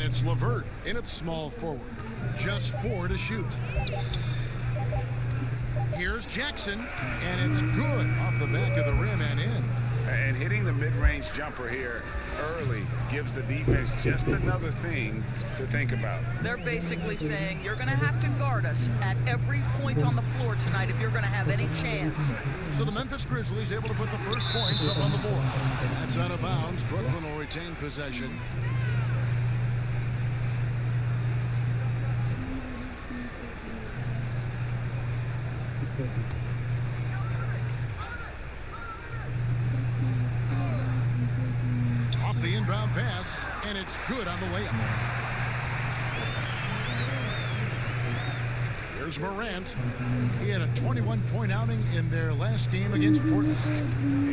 And it's LeVert in at small forward. Just 4 to shoot. Here's Jackson, and it's good off the back of the rim and in. And hitting the mid-range jumper here early gives the defense just another thing to think about. They're basically saying you're going to have to guard us at every point on the floor tonight if you're going to have any chance. So the Memphis Grizzlies able to put the first points up on the board. That's out of bounds. Brooklyn will retain possession. Off the inbound pass, and it's good on the way up. Here's Morant. He had a 21-point outing in their last game against Portland.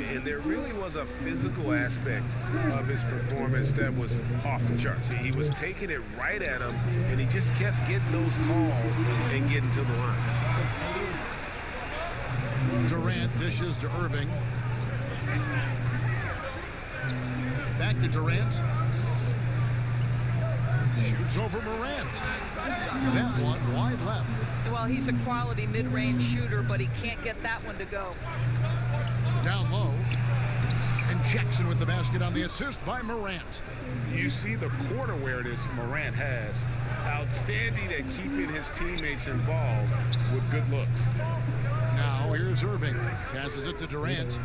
And there really was a physical aspect of his performance that was off the charts. He was taking it right at him, and he just kept getting those calls and getting to the line. Durant dishes to Irving. Back to Durant. Shoots over Morant. That one wide left. Well, he's a quality mid-range shooter, but he can't get that one to go. Down low. And Jackson with the basket on the assist by Morant. You see the court awareness Morant has. Outstanding at keeping his teammates involved with good looks. Now here's Irving. Passes it to Durant.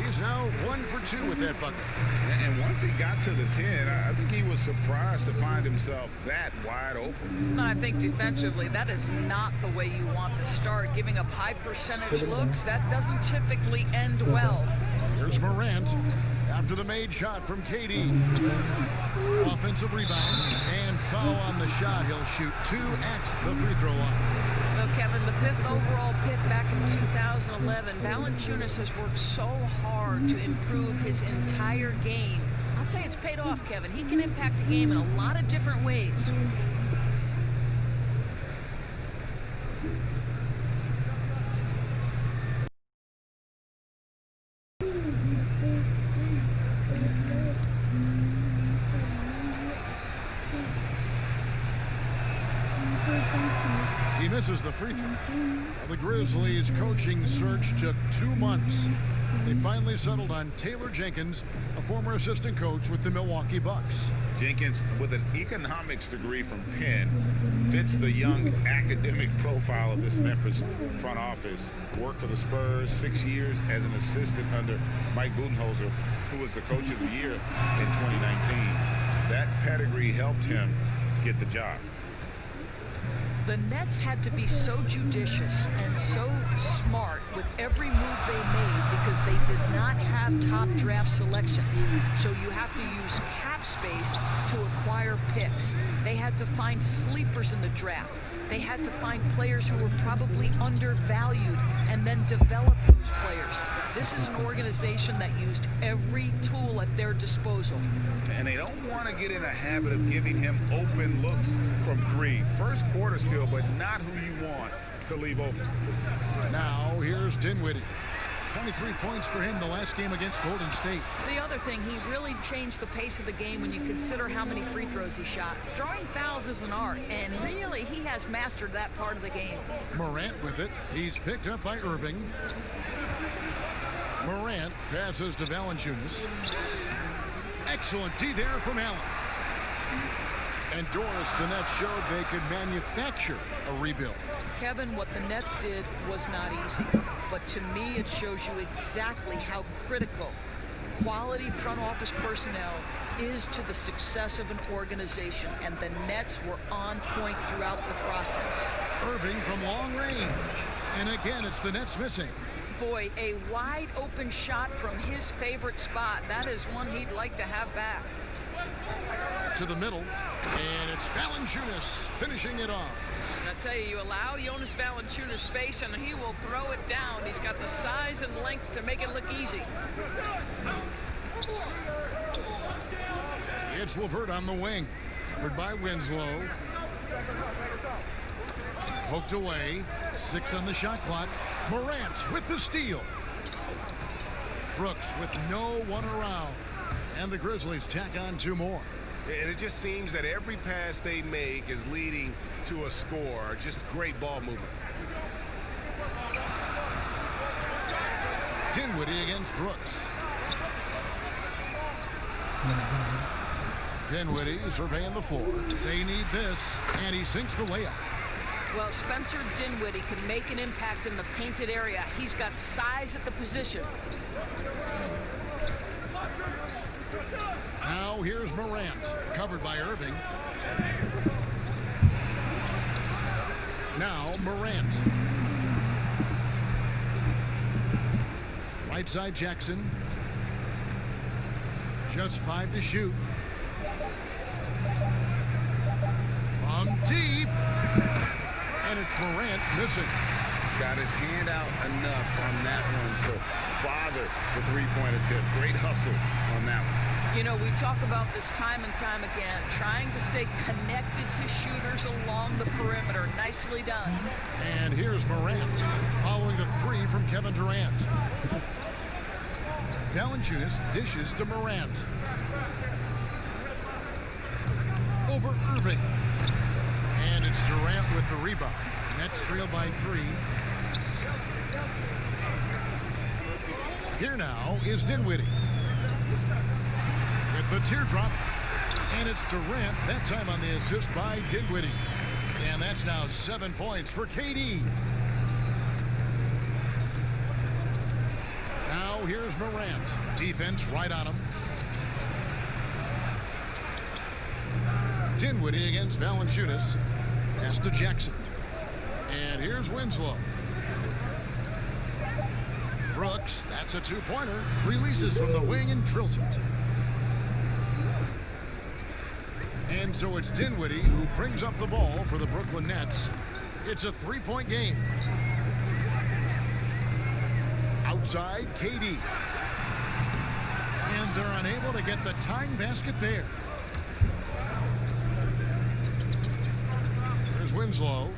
He's now 1 for 2 with that bucket. And once he got to the 10, I think he was surprised to find himself that wide open. I think defensively, that is not the way you want to start. Giving up high percentage looks, that doesn't typically end well. Here's Morant after the made shot from KD. Offensive rebound and foul on the shot. He'll shoot 2 at the free throw line. Well, Kevin, the 5th overall pick back in 2011, Valanciunas has worked so hard to improve his entire game. I'll tell you, it's paid off, Kevin. He can impact a game in a lot of different ways. He misses the free throw. Well, the Grizzlies coaching search took 2 months. They finally settled on Taylor Jenkins, a former assistant coach with the Milwaukee Bucks. Jenkins, with an economics degree from Penn, fits the young academic profile of this Memphis front office. Worked for the Spurs 6 years as an assistant under Mike Budenholzer, who was the coach of the year in 2019. That pedigree helped him get the job. The Nets had to be so judicious and so smart with every move they made because they did not have top draft selections. So you have to use cap space to acquire picks. They had to find sleepers in the draft. They had to find players who were probably undervalued and then develop those players. This is an organization that used every tool at their disposal. And they don't want to get in a habit of giving him open looks from 3. First quarter still, but not who you want to leave open. Now here's Dinwiddie. 23 points for him the last game against Golden State. The other thing, he really changed the pace of the game when you consider how many free throws he shot. Drawing fouls is an art, and really he has mastered that part of the game. Morant with it. He's picked up by Irving. Morant passes to Valanciunas. Excellent D there from Allen. And Doris, the Nets showed they could manufacture a rebuild. Kevin, what the Nets did was not easy, but to me it shows you exactly how critical quality front office personnel is to the success of an organization, and the Nets were on point throughout the process. Irving from long range, and again it's the Nets missing. Boy, a wide open shot from his favorite spot. That is one he'd like to have back. To the middle, and it's Valanciunas finishing it off. I tell you, you allow Jonas Valanciunas space and he will throw it down. He's got the size and length to make it look easy. It's LeVert on the wing, covered by Winslow. Poked away, 6 on the shot clock. Morant with the steal. Brooks with no one around. And the Grizzlies tack on 2 more. And it just seems that every pass they make is leading to a score. Just great ball movement. Dinwiddie against Brooks. Dinwiddie surveying the floor. They need this, and he sinks the layup. Well, Spencer Dinwiddie can make an impact in the painted area. He's got size at the position. Now here's Morant, covered by Irving. Now Morant. Right side Jackson. Just 5 to shoot. From deep. And it's Morant missing. Got his hand out enough on that one to bother the three-point attempt. Great hustle on that one. You know, we talk about this time and time again, trying to stay connected to shooters along the perimeter. Nicely done. And here's Morant following the 3 from Kevin Durant. Valanciunas dishes to Morant. Over Irving. And it's Durant with the rebound. Nets trail by 3. Here now is Dinwiddie. With the teardrop. And it's Durant, that time on the assist by Dinwiddie. And that's now 7 points for KD. Now here's Morant. Defense right on him. Dinwiddie against Valanciunas. Pass to Jackson. And here's Winslow. Brooks, that's a 2-pointer. Releases from the wing and drills it. And so it's Dinwiddie who brings up the ball for the Brooklyn Nets. It's a 3-point game. Outside, KD. And they're unable to get the tying basket there. There's Winslow.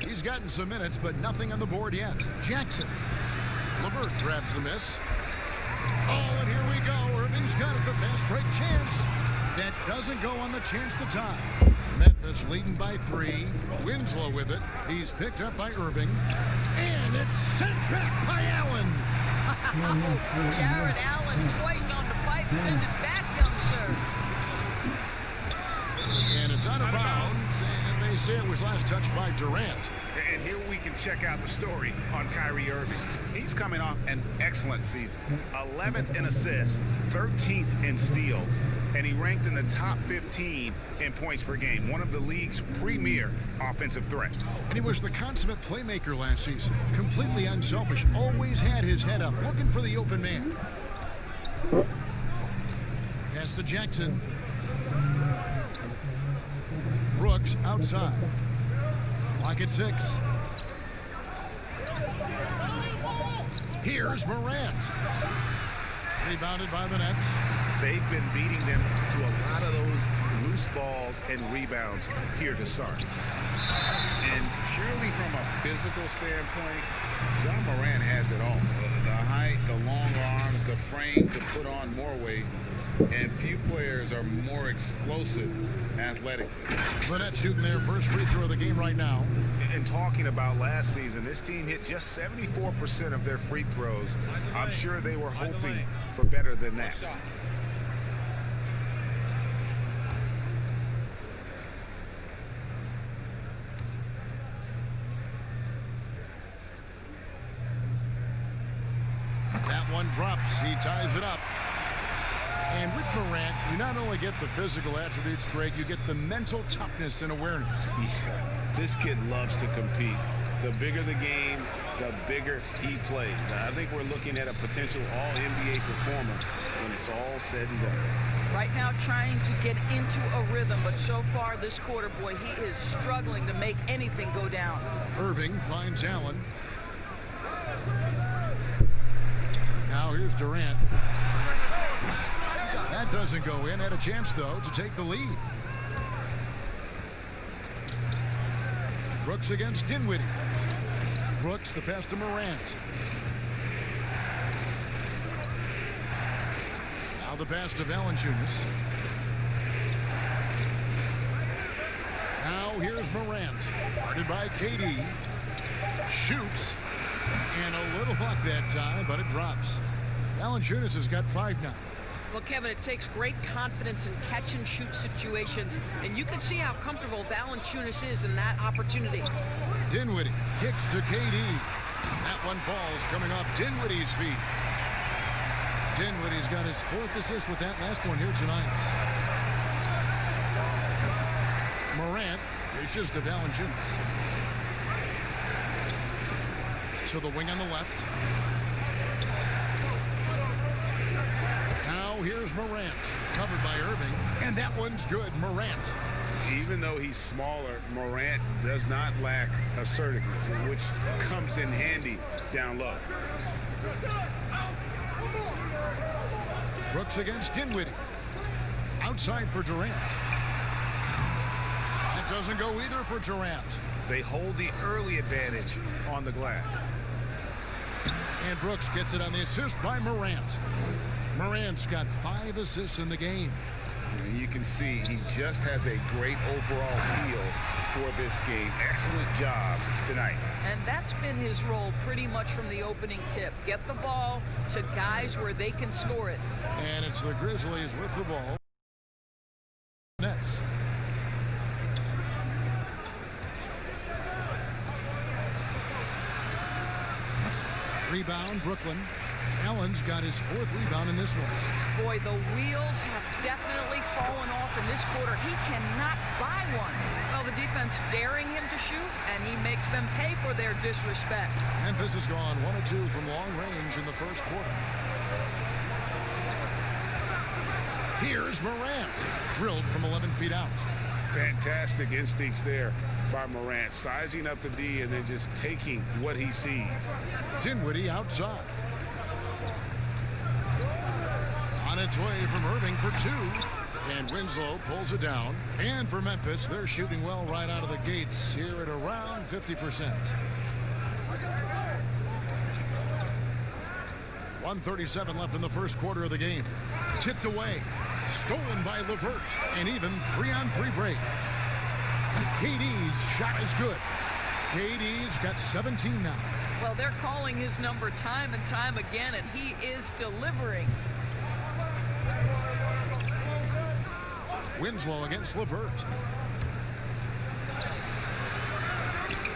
He's gotten some minutes, but nothing on the board yet. Jackson. LeVert grabs the miss. Oh, and here we go. Irving's got it, the fast break chance. That doesn't go on the chance to tie. Memphis leading by 3. Winslow with it. He's picked up by Irving. And it's sent back by Allen. Jared Allen twice on the pipe. Send it back, young sir. And it's out of bounds. And they say it was last touched by Durant. And here we can check out the story on Kyrie Irving. He's coming off an excellent season. 11th in assists, 13th in steals, and he ranked in the top 15 in points per game, one of the league's premier offensive threats. And he was the consummate playmaker last season. Completely unselfish, always had his head up, looking for the open man. Pass to Jackson. Brooks outside. Clock at 6. Here's Morant. Rebounded by the Nets. They've been beating them to a lot of those loose balls and rebounds here to start. And purely from a physical standpoint, John Morant has it all. The height, the long arms, the frame to put on more weight. And few players are more explosive athletically. The Nets shooting their first free throw of the game right now. And talking about last season, this team hit just 74% of their free throws. I'm sure they were hoping for better than that. That one drops. He ties it up. And with Morant, you not only get the physical attributes, Greg, you get the mental toughness and awareness. Yeah, this kid loves to compete. The bigger the game, the bigger he plays. I think we're looking at a potential all-NBA performer when it's all said and done. Right now trying to get into a rhythm, but so far this quarter, boy, he is struggling to make anything go down. Irving finds Allen. Now here's Durant. That doesn't go in. Had a chance, though, to take the lead. Brooks against Dinwiddie. Brooks, the pass to Morant. Now the pass to Valanciunas. Now here's Morant. Guarded by KD. Shoots. And a little luck that time, but it drops. Valanciunas has got 5 now. Well, Kevin, it takes great confidence in catch-and-shoot situations, and you can see how comfortable Valanciunas is in that opportunity. Dinwiddie kicks to KD. That one falls coming off Dinwiddie's feet. Dinwiddie's got his 4th assist with that last one here tonight. Morant reaches to Valanciunas. To the wing on the left. Now here's Morant, covered by Irving, and that one's good. Morant. Even though he's smaller, Morant does not lack assertiveness, which comes in handy down low. Brooks against Dinwiddie. Outside for Durant. That doesn't go either for Durant. They hold the early advantage on the glass. And Brooks gets it on the assist by Morant. Morant's got 5 assists in the game. And you can see he just has a great overall feel for this game. Excellent job tonight. And that's been his role pretty much from the opening tip. Get the ball to guys where they can score it. And it's the Grizzlies with the ball. Nets. Rebound, Brooklyn. Allen's got his 4th rebound in this one. Boy, the wheels have definitely fallen off in this quarter. He cannot buy one. Well, the defense daring him to shoot, and he makes them pay for their disrespect. Memphis has gone 1 of 2 from long range in the first quarter. Here's Morant, drilled from 11 feet out. Fantastic instincts there by Morant, sizing up the D and then just taking what he sees. Dinwiddie outside. On its way from Irving for 2. And Winslow pulls it down. And for Memphis, they're shooting well right out of the gates here at around 50%. 1:37 left in the first quarter of the game. Tipped away. Stolen by LeVert. And even 3-on-3 break. KD's shot is good. KD's got 17 now. Well, they're calling his number time and time again, and he is delivering. Winslow against LeVert.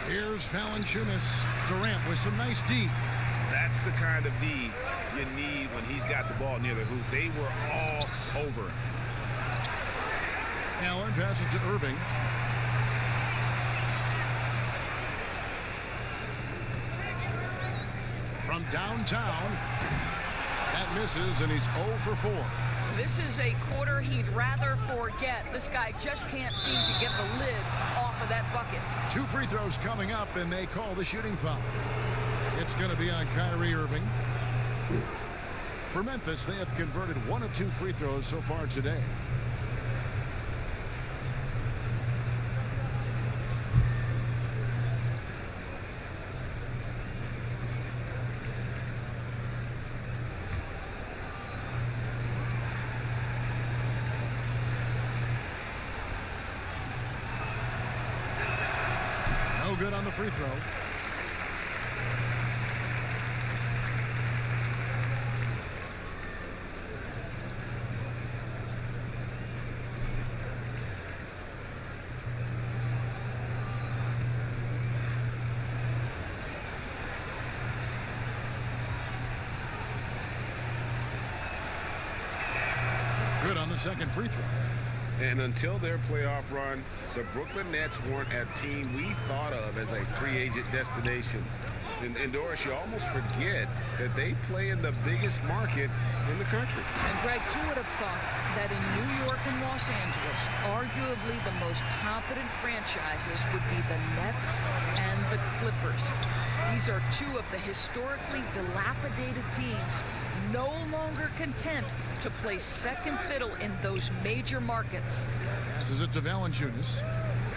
Here's Valanciunas. Durant with some nice D. That's the kind of D you need when he's got the ball near the hoop. They were all over him. Allen passes to Irving. From downtown. That misses, and he's 0 for 4. This is a quarter he'd rather forget. This guy just can't seem to get the lid off of that bucket. 2 free throws coming up, and they call the shooting foul. It's going to be on Kyrie Irving. For Memphis, they have converted 1 of 2 free throws so far today. No good on the free throw. Good on the second free throw. And until their playoff run, the Brooklyn Nets weren't a team we thought of as a free agent destination. And Doris, you almost forget that they play in the biggest market in the country. And Greg, who would have thought that in New York and Los Angeles, arguably the most competent franchises would be the Nets and the Clippers. These are 2 of the historically dilapidated teams, no longer content to play second fiddle in those major markets. Passes it to Valanciunas.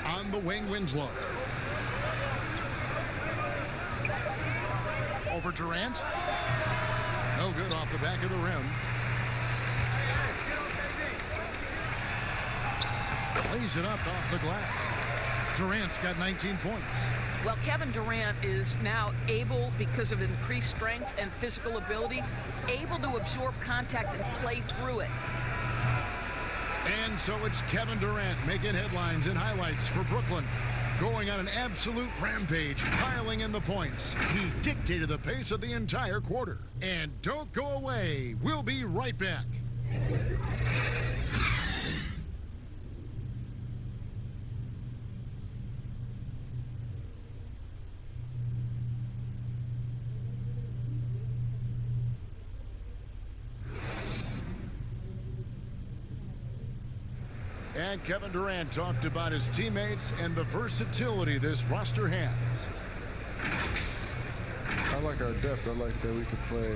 On the wing, Winslow. Over Durant. No good off the back of the rim. Lays it up off the glass. Durant's got 19 points. Well, Kevin Durant is now able, because of increased strength and physical ability, able to absorb contact and play through it. And so it's Kevin Durant making headlines and highlights for Brooklyn. Going on an absolute rampage, piling in the points. He dictated the pace of the entire quarter. And don't go away. We'll be right back. And Kevin Durant talked about his teammates and the versatility this roster has. I like our depth. I like that we can play,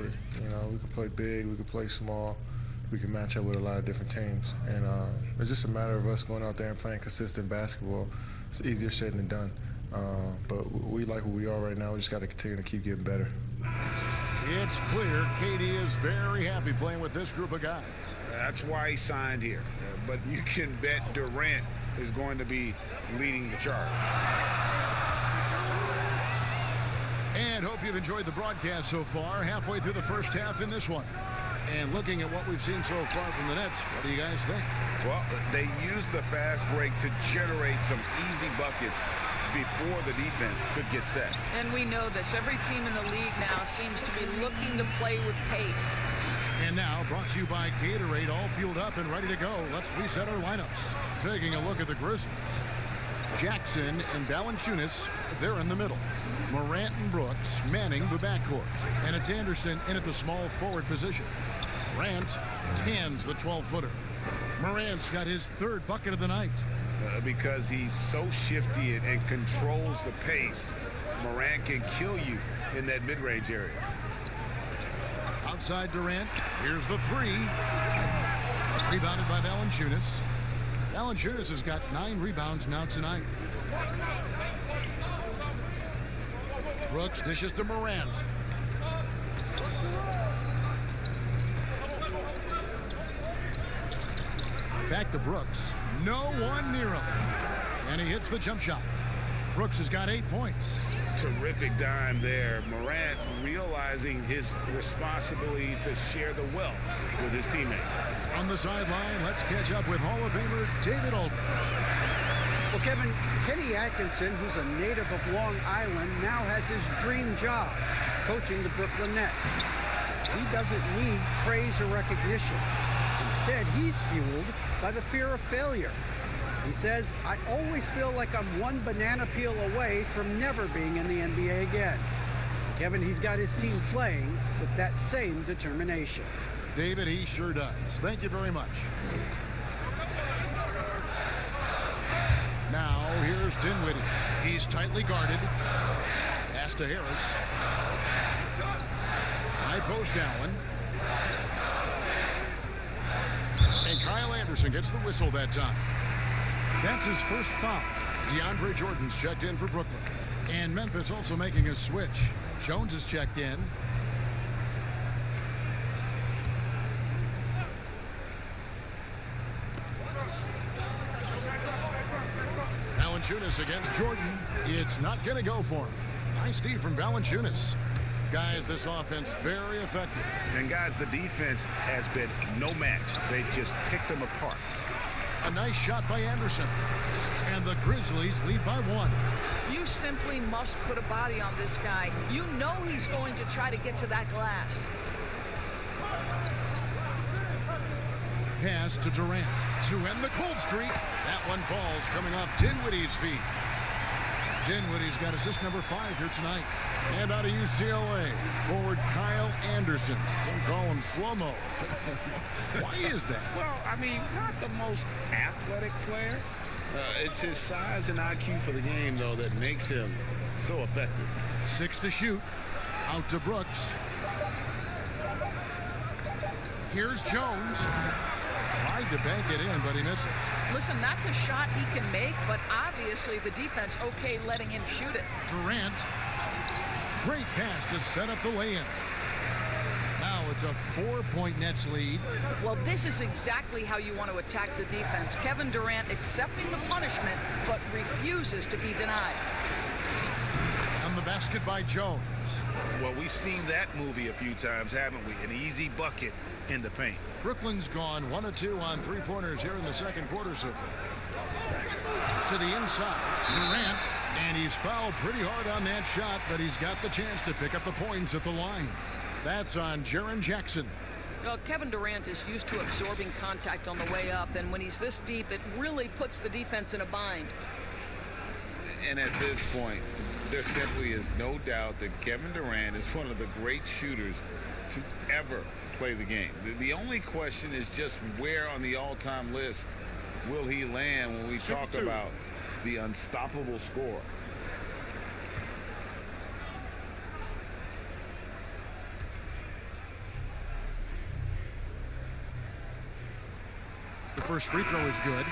we can play big, we can play small, we can match up with a lot of different teams. And it's just a matter of us going out there and playing consistent basketball. It's easier said than done. But we like what we are right now. We just got to continue to keep getting better. It's clear KD is very happy playing with this group of guys. That's why he signed here. But you can bet Durant is going to be leading the charge. And hope you've enjoyed the broadcast so far. Halfway through the first half in this one. And looking at what we've seen so far from the Nets, what do you guys think? Well, they used the fast break to generate some easy buckets before the defense could get set. And we know this. Every team in the league now seems to be looking to play with pace. And now, brought to you by Gatorade, all fueled up and ready to go. Let's reset our lineups. Taking a look at the Grizzlies. Jackson and Valanciunas, they're in the middle. Morant and Brooks manning the backcourt. And it's Anderson in at the small forward position. Morant tans the 12-footer. Morant's got his third bucket of the night. Because he's so shifty and controls the pace, Morant can kill you in that mid-range area. Outside Durant, here's the three. Rebounded by Valanciunas. Valanciunas has got 9 rebounds now tonight. Brooks dishes to Morant. Back to Brooks. No one near him. And he hits the jump shot. Brooks has got 8 points. Terrific dime there. Morant realizing his responsibility to share the wealth with his teammates. On the sideline, let's catch up with Hall of Famer David Aldridge. Well, Kevin, Kenny Atkinson, who's a native of Long Island, now has his dream job, coaching the Brooklyn Nets. He doesn't need praise or recognition. Instead, he's fueled by the fear of failure. He says, I always feel like I'm one banana peel away from never being in the NBA again. Kevin, he's got his team playing with that same determination. David, he sure does. Thank you very much. Now, here's Dinwiddie. He's tightly guarded. Pass to Harris. High post Allen. And Kyle Anderson gets the whistle that time. That's his first foul. DeAndre Jordan's checked in for Brooklyn. And Memphis also making a switch. Jones is checked in. Valanciunas against Jordan. It's not going to go for him. Nice D from Valanciunas. Guys, this offense very effective. And guys, the defense has been no match. They've just picked them apart. A nice shot by Anderson. And the Grizzlies lead by 1. You simply must put a body on this guy. You know he's going to try to get to that glass. Pass to Durant to end the cold streak. That one falls coming off Dinwiddie's feet. Dinwiddie's got assist number 5 here tonight. And out of UCLA, forward Kyle Anderson. Some call him slow-mo. Why is that? Well, I mean, not the most athletic player. It's his size and IQ for the game, though, that makes him so effective. 6 to shoot. Out to Brooks. Here's Jones. Tried to bank it in, but he misses. Listen, that's a shot he can make, but obviously the defense okay letting him shoot it. Durant. Great pass to set up the lay-in. Now it's a 4-point Nets lead. Well, this is exactly how you want to attack the defense. Kevin Durant accepting the punishment, but refuses to be denied. On the basket by Jones. Well, we've seen that movie a few times, haven't we? An easy bucket in the paint. Brooklyn's gone 1 of 2 on three-pointers here in the second quarter so far. To the inside, Durant, and he's fouled pretty hard on that shot, but he's got the chance to pick up the points at the line. That's on Jaren Jackson. Well, Kevin Durant is used to absorbing contact on the way up, and when he's this deep, it really puts the defense in a bind. And at this point, there simply is no doubt that Kevin Durant is one of the great shooters to ever play the game. The only question is just where on the all-time list will he land when we talk about the unstoppable scorer. The first free throw is good.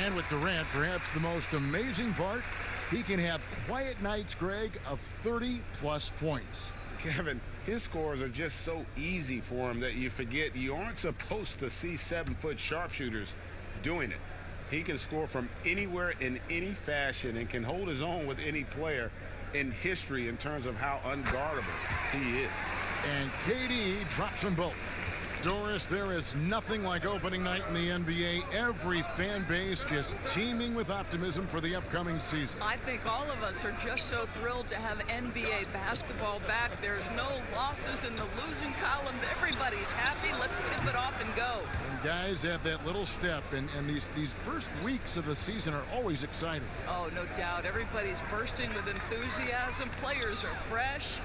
And with Durant, perhaps the most amazing part, he can have quiet nights, Greg, of 30-plus points. Kevin, his scores are just so easy for him that you forget you aren't supposed to see 7-foot sharpshooters doing it. He can score from anywhere in any fashion and can hold his own with any player in history in terms of how unguardable he is. And KD drops them both. Doris, there is nothing like opening night in the NBA. Every fan base just teeming with optimism for the upcoming season. I think all of us are just so thrilled to have NBA basketball back. There's no losses in the losing column. Everybody's happy. Let's tip it off and go. And guys have that little step, and these first weeks of the season are always exciting. Oh, no doubt. Everybody's bursting with enthusiasm. Players are fresh.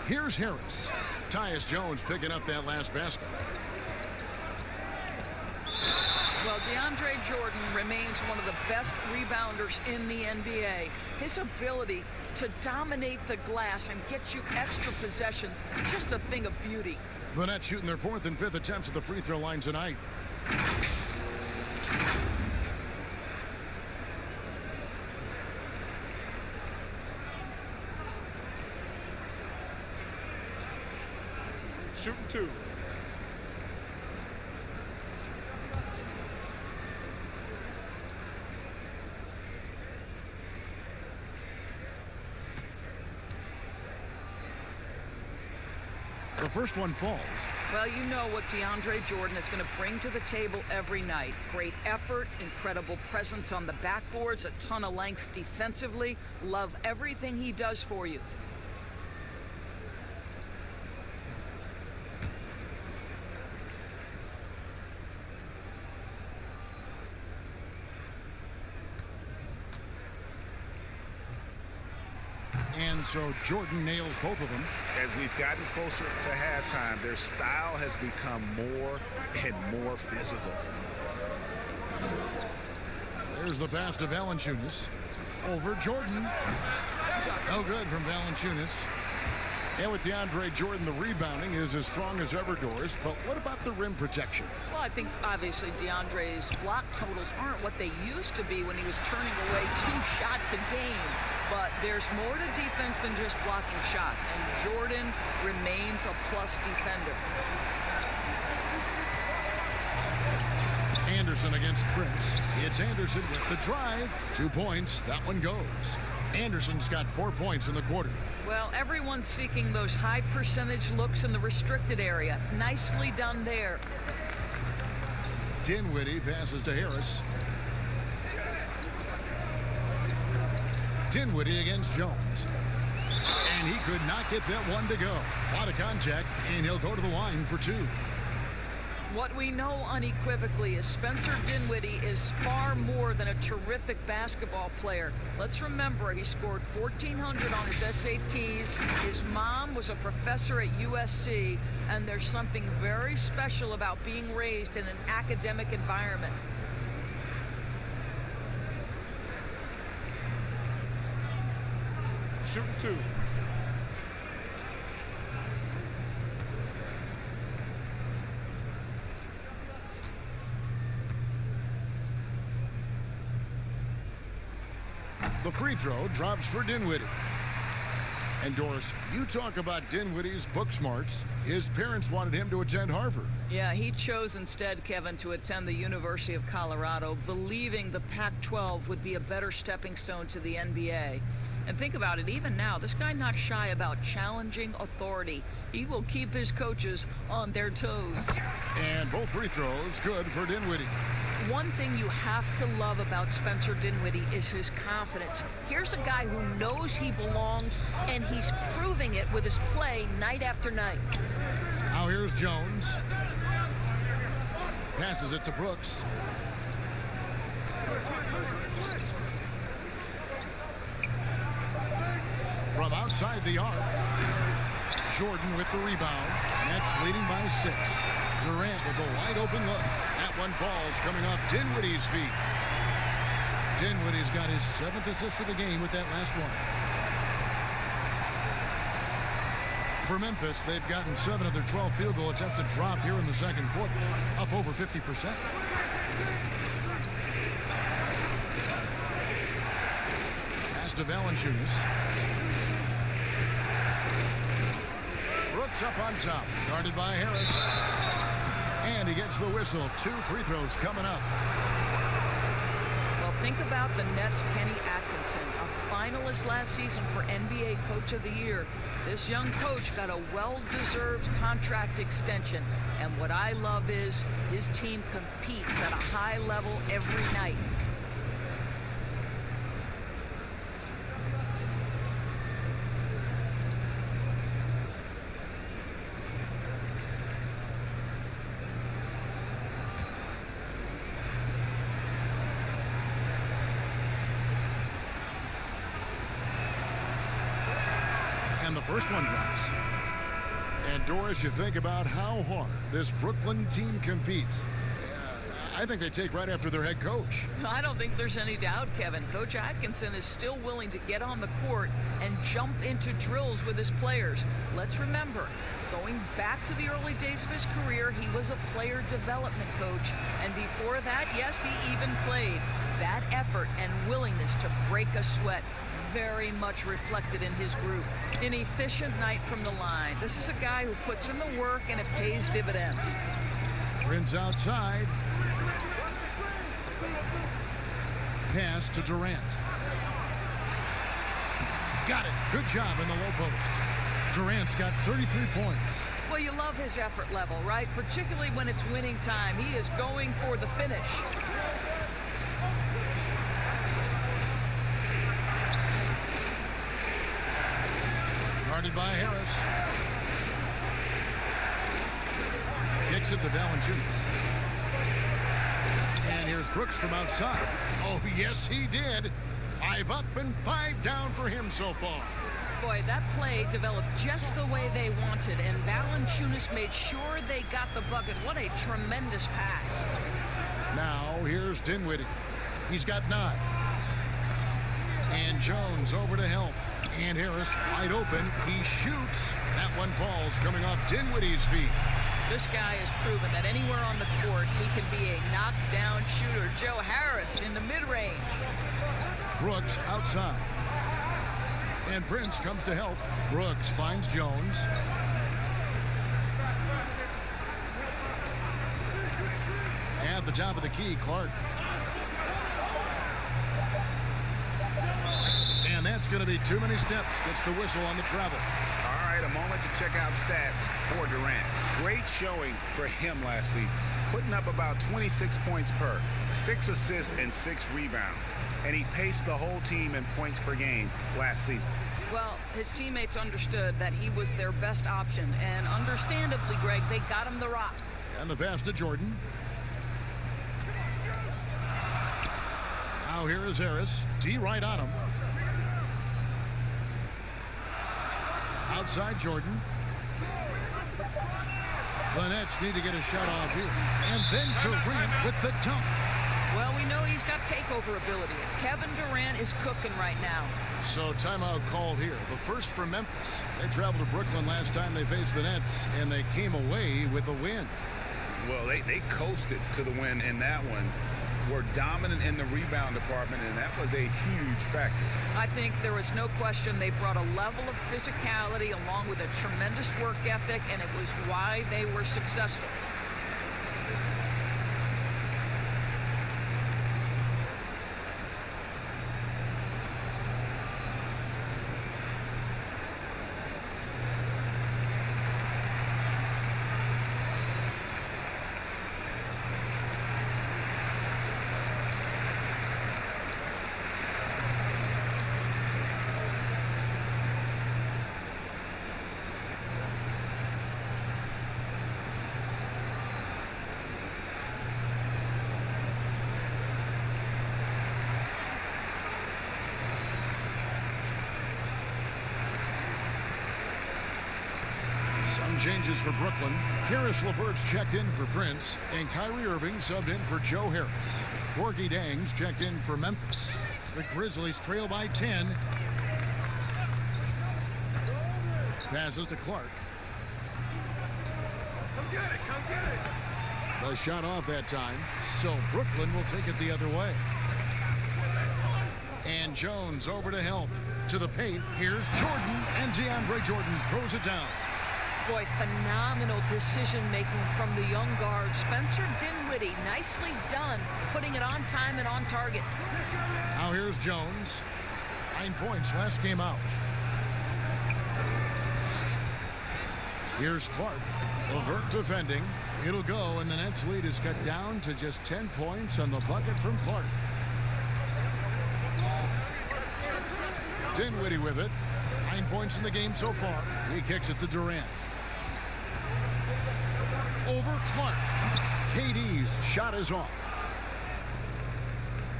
Here's Harris. Tyus Jones picking up that last basket. Well, DeAndre Jordan remains one of the best rebounders in the NBA. His ability to dominate the glass and get you extra possessions, just a thing of beauty. The Nets shooting their 4th and 5th attempts at the free throw line tonight. Shooting 2. The first one falls. Well, you know what DeAndre Jordan is going to bring to the table every night. Great effort, incredible presence on the backboards, a ton of length defensively. Love everything he does for you. And so Jordan nails both of them. As we've gotten closer to halftime, their style has become more and more physical. There's the pass to Valanciunas. Over Jordan. No good from Valanciunas. And with DeAndre Jordan, the rebounding is as strong as ever, Doris. But what about the rim protection? Well, I think obviously DeAndre's block totals aren't what they used to be when he was turning away 2 shots a game. But there's more to defense than just blocking shots. And Jordan remains a plus defender. Anderson against Prince. It's Anderson with the drive. 2 points. That one goes. Anderson's got 4 points in the quarter. Well, everyone's seeking those high percentage looks in the restricted area. Nicely done there. Dinwiddie passes to Harris. Dinwiddie against Jones. And he could not get that one to go. A lot of contact, and he'll go to the line for 2. What we know unequivocally is Spencer Dinwiddie is far more than a terrific basketball player. Let's remember he scored 1,400 on his SATs. His mom was a professor at USC, and there's something very special about being raised in an academic environment. Shooting 2. The free throw drops for Dinwiddie. And Doris, you talk about Dinwiddie's book smarts. His parents wanted him to attend Harvard. Yeah, he chose instead, Kevin, to attend the University of Colorado, believing the Pac-12 would be a better stepping stone to the NBA. And think about it, even now, this guy not shy about challenging authority. He will keep his coaches on their toes. And both free throws good for Dinwiddie. One thing you have to love about Spencer Dinwiddie is his confidence. Here's a guy who knows he belongs, and he's proving it with his play night after night. Now here's Jones. Passes it to Brooks. From outside the arc, Jordan with the rebound. Nets leading by 6. Durant with a wide open look. That one falls, coming off Dinwiddie's feet. Dinwiddie's got his 7th assist of the game with that last one. For Memphis, they've gotten 7 of their 12 field goal attempts to drop here in the second quarter, up over 50%. Pass to Valanciunas. Brooks up on top, guarded by Harris. And he gets the whistle. 2 free throws coming up. Well, think about the Nets' Kenny Atkinson, a finalist last season for NBA Coach of the Year. This young coach got a well-deserved contract extension. And what I love is his team competes at a high level every night. And the first one drops. And Doris, you think about how hard this Brooklyn team competes. I think they take right after their head coach. I don't think there's any doubt, Kevin. Coach Atkinson is still willing to get on the court and jump into drills with his players. Let's remember, going back to the early days of his career, he was a player development coach. And before that, yes, he even played. That effort and willingness to break a sweat very much reflected in his group. An efficient night from the line. This is a guy who puts in the work and it pays dividends. Prince outside. Pass to Durant. Got it. Good job in the low post. Durant's got 33 points. Well, you love his effort level, right? Particularly when it's winning time. He is going for the finish. Guarded by Harris. Kicks it to Valanciunas. And here's Brooks from outside. Oh, yes, he did. 5 up and 5 down for him so far. Boy, that play developed just the way they wanted, and Valanciunas made sure they got the bucket. What a tremendous pass. Now, here's Dinwiddie. He's got 9. And Jones over to help. And Harris wide open. He shoots. That one falls, coming off Dinwiddie's feet. This guy has proven that anywhere on the court, he can be a knockdown shooter. Joe Harris in the mid-range. Brooks outside. And Prince comes to help. Brooks finds Jones. At the top of the key, Clark. And that's going to be too many steps. Gets the whistle on the travel. All right, a moment to check out stats for Durant. Great showing for him last season. Putting up about 26 points per, 6 assists and 6 rebounds. And he paced the whole team in points per game last season. Well, his teammates understood that he was their best option. And understandably, Greg, they got him the rock. And the pass to Jordan. Now here is Harris. D right on him. Outside Jordan. The Nets need to get a shot off here. And then Durant with the dunk. Well, we know he's got takeover ability. Kevin Durant is cooking right now. So timeout called here. The first for Memphis. They traveled to Brooklyn last time they faced the Nets, and they came away with a win. Well, they coasted to the win in that one. were dominant in the rebound department, and that was a huge factor. I think there was no question they brought a level of physicality along with a tremendous work ethic, and it was why they were successful. Changes for Brooklyn. Karis LeVert's checked in for Prince, and Kyrie Irving subbed in for Joe Harris. Gorgie Dang's checked in for Memphis. The Grizzlies trail by 10. Passes to Clark. Come get it, come get it. The shot off that time, so Brooklyn will take it the other way. And Jones over to help. To the paint, here's Jordan, and DeAndre Jordan throws it down. Boy, phenomenal decision-making from the young guard. Spencer Dinwiddie, nicely done, putting it on time and on target. Now here's Jones. 9 points last game out. Here's Clark. LeVert defending. It'll go, and the Nets lead is cut down to just 10 points on the bucket from Clark. Dinwiddie with it. 9 points in the game so far. He kicks it to Durant. Over Clark. KD's shot is off.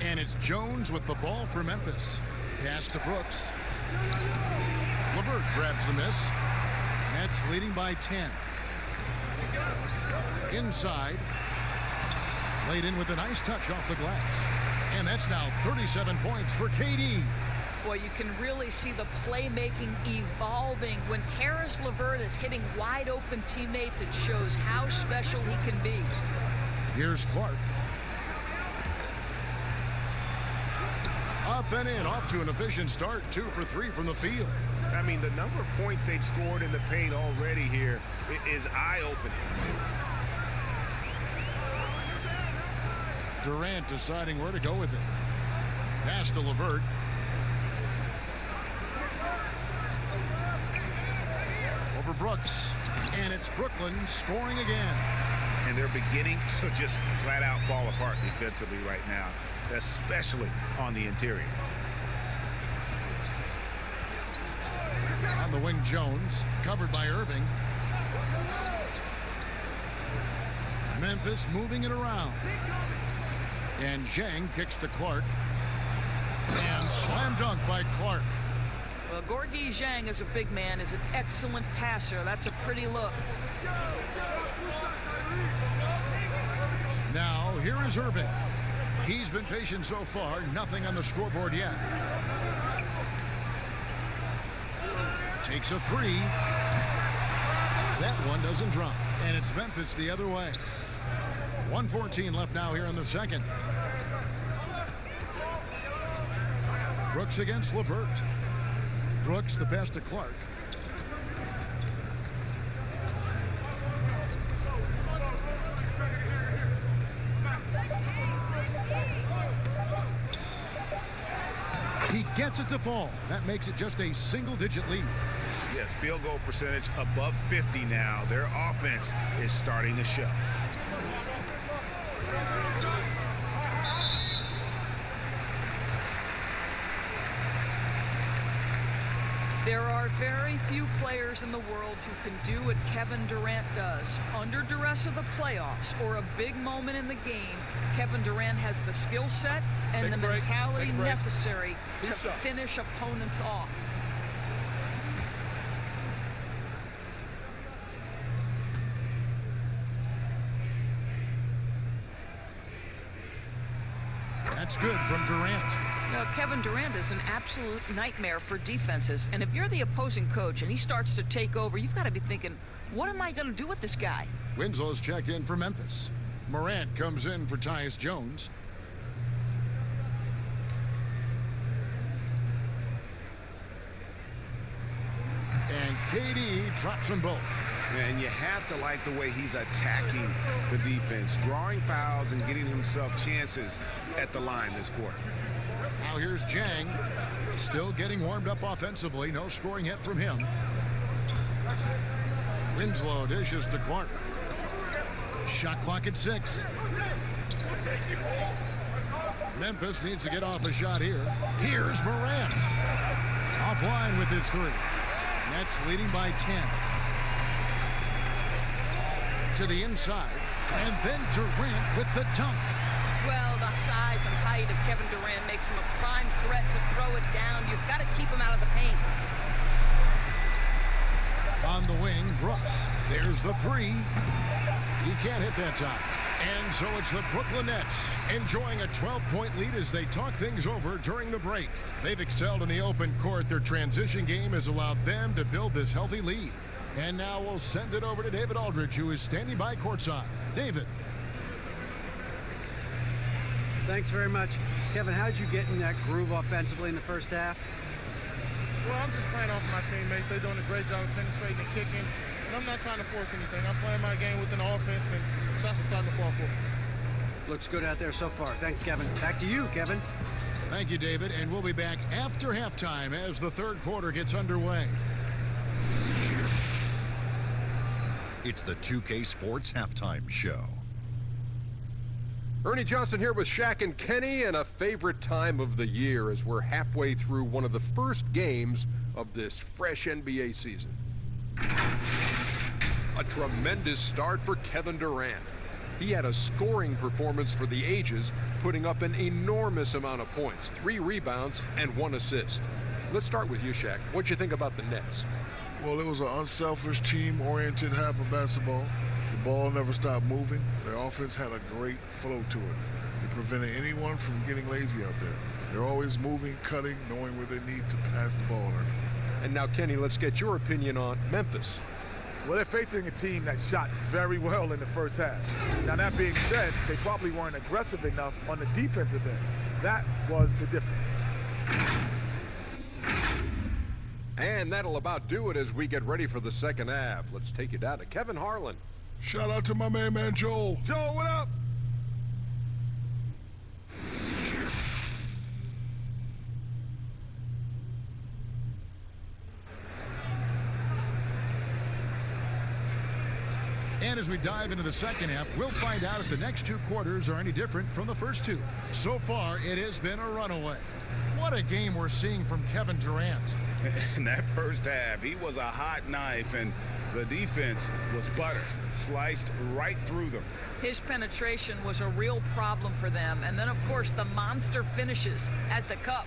And it's Jones with the ball for Memphis. Pass to Brooks. LeVert grabs the miss. Nets leading by 10. Inside. Laid in with a nice touch off the glass. And that's now 37 points for KD. Boy, you can really see the playmaking evolving. When Karis LeVert is hitting wide open teammates, it shows how special he can be. Here's Clark. Up and in, off to an efficient start. 2 for 3 from the field. I mean, the number of points they've scored in the paint already here is eye-opening. Durant deciding where to go with it. Pass to LeVert. For Brooks, and it's Brooklyn scoring again. And they're beginning to just flat out fall apart defensively right now, especially on the interior. On the wing, Jones, covered by Irving. Memphis moving it around. And Zhang kicks to Clark. And slam dunk by Clark. Well, Gorgie Zhang, as a big man, is an excellent passer. That's a pretty look. Now, here is Irving. He's been patient so far. Nothing on the scoreboard yet. Takes a 3. That one doesn't drop. And it's Memphis the other way. 1:14 left now here in the second. Brooks against LeVert. Brooks, the pass to Clark. He gets it to fall. That makes it just a single-digit lead. Yeah, field goal percentage above 50 now. Their offense is starting to show. There are very few players in the world who can do what Kevin Durant does. Under duress of the playoffs or a big moment in the game, Kevin Durant has the skill set and the mentality necessary to finish opponents off. That's good from Durant. Now, Kevin Durant is an absolute nightmare for defenses. And if you're the opposing coach and he starts to take over, you've got to be thinking, what am I going to do with this guy? Winslow's checked in for Memphis. Morant comes in for Tyus Jones. KD drops them both. And you have to like the way he's attacking the defense, drawing fouls and getting himself chances at the line this quarter. Now here's Jang, still getting warmed up offensively. No scoring yet from him. Winslow dishes to Clark. Shot clock at 6. Memphis needs to get off a shot here. Here's Morant. Offline with his 3. Nets leading by 10. To the inside, and then Durant with the dunk. Well, the size and height of Kevin Durant makes him a prime threat to throw it down. You've got to keep him out of the paint. On the wing, Brooks. There's the 3. He can't hit that time. And so it's the Brooklyn Nets enjoying a 12-point lead as they talk things over during the break. They've excelled in the open court. Their transition game has allowed them to build this healthy lead. And now we'll send it over to David Aldridge, who is standing by courtside. David. Thanks very much. Kevin, how did you get in that groove offensively in the first half? Well, I'm just playing off of my teammates. They're doing a great job of penetrating and kicking. And I'm not trying to force anything. I'm playing my game within the offense, and shots are starting to fall for me. Looks good out there so far. Thanks, Kevin. Back to you, Kevin. Thank you, David. And we'll be back after halftime as the third quarter gets underway. It's the 2K Sports Halftime Show. Ernie Johnson here with Shaq and Kenny, and a favorite time of the year as we're halfway through one of the first games of this fresh NBA season. A tremendous start for Kevin Durant. He had a scoring performance for the ages, putting up an enormous amount of points, 3 rebounds and 1 assist. Let's start with you, Shaq. What'd you think about the Nets? Well, it was an unselfish, team-oriented half of basketball. The ball never stopped moving. Their offense had a great flow to it. It prevented anyone from getting lazy out there. They're always moving, cutting, knowing where they need to pass the ball early. And now, Kenny, let's get your opinion on Memphis. Well, they're facing a team that shot very well in the first half. Now, that being said, they probably weren't aggressive enough on the defensive end. That was the difference. And that'll about do it as we get ready for the second half. Let's take you down to Kevin Harlan. Shout out to my man Joel. Joel, what up? And as we dive into the second half, we'll find out if the next 2 quarters are any different from the first 2. So far, it has been a runaway. What a game we're seeing from Kevin Durant. In that first half, he was a hot knife, and the defense was butter, sliced right through them. His penetration was a real problem for them. And then, of course, the monster finishes at the cup.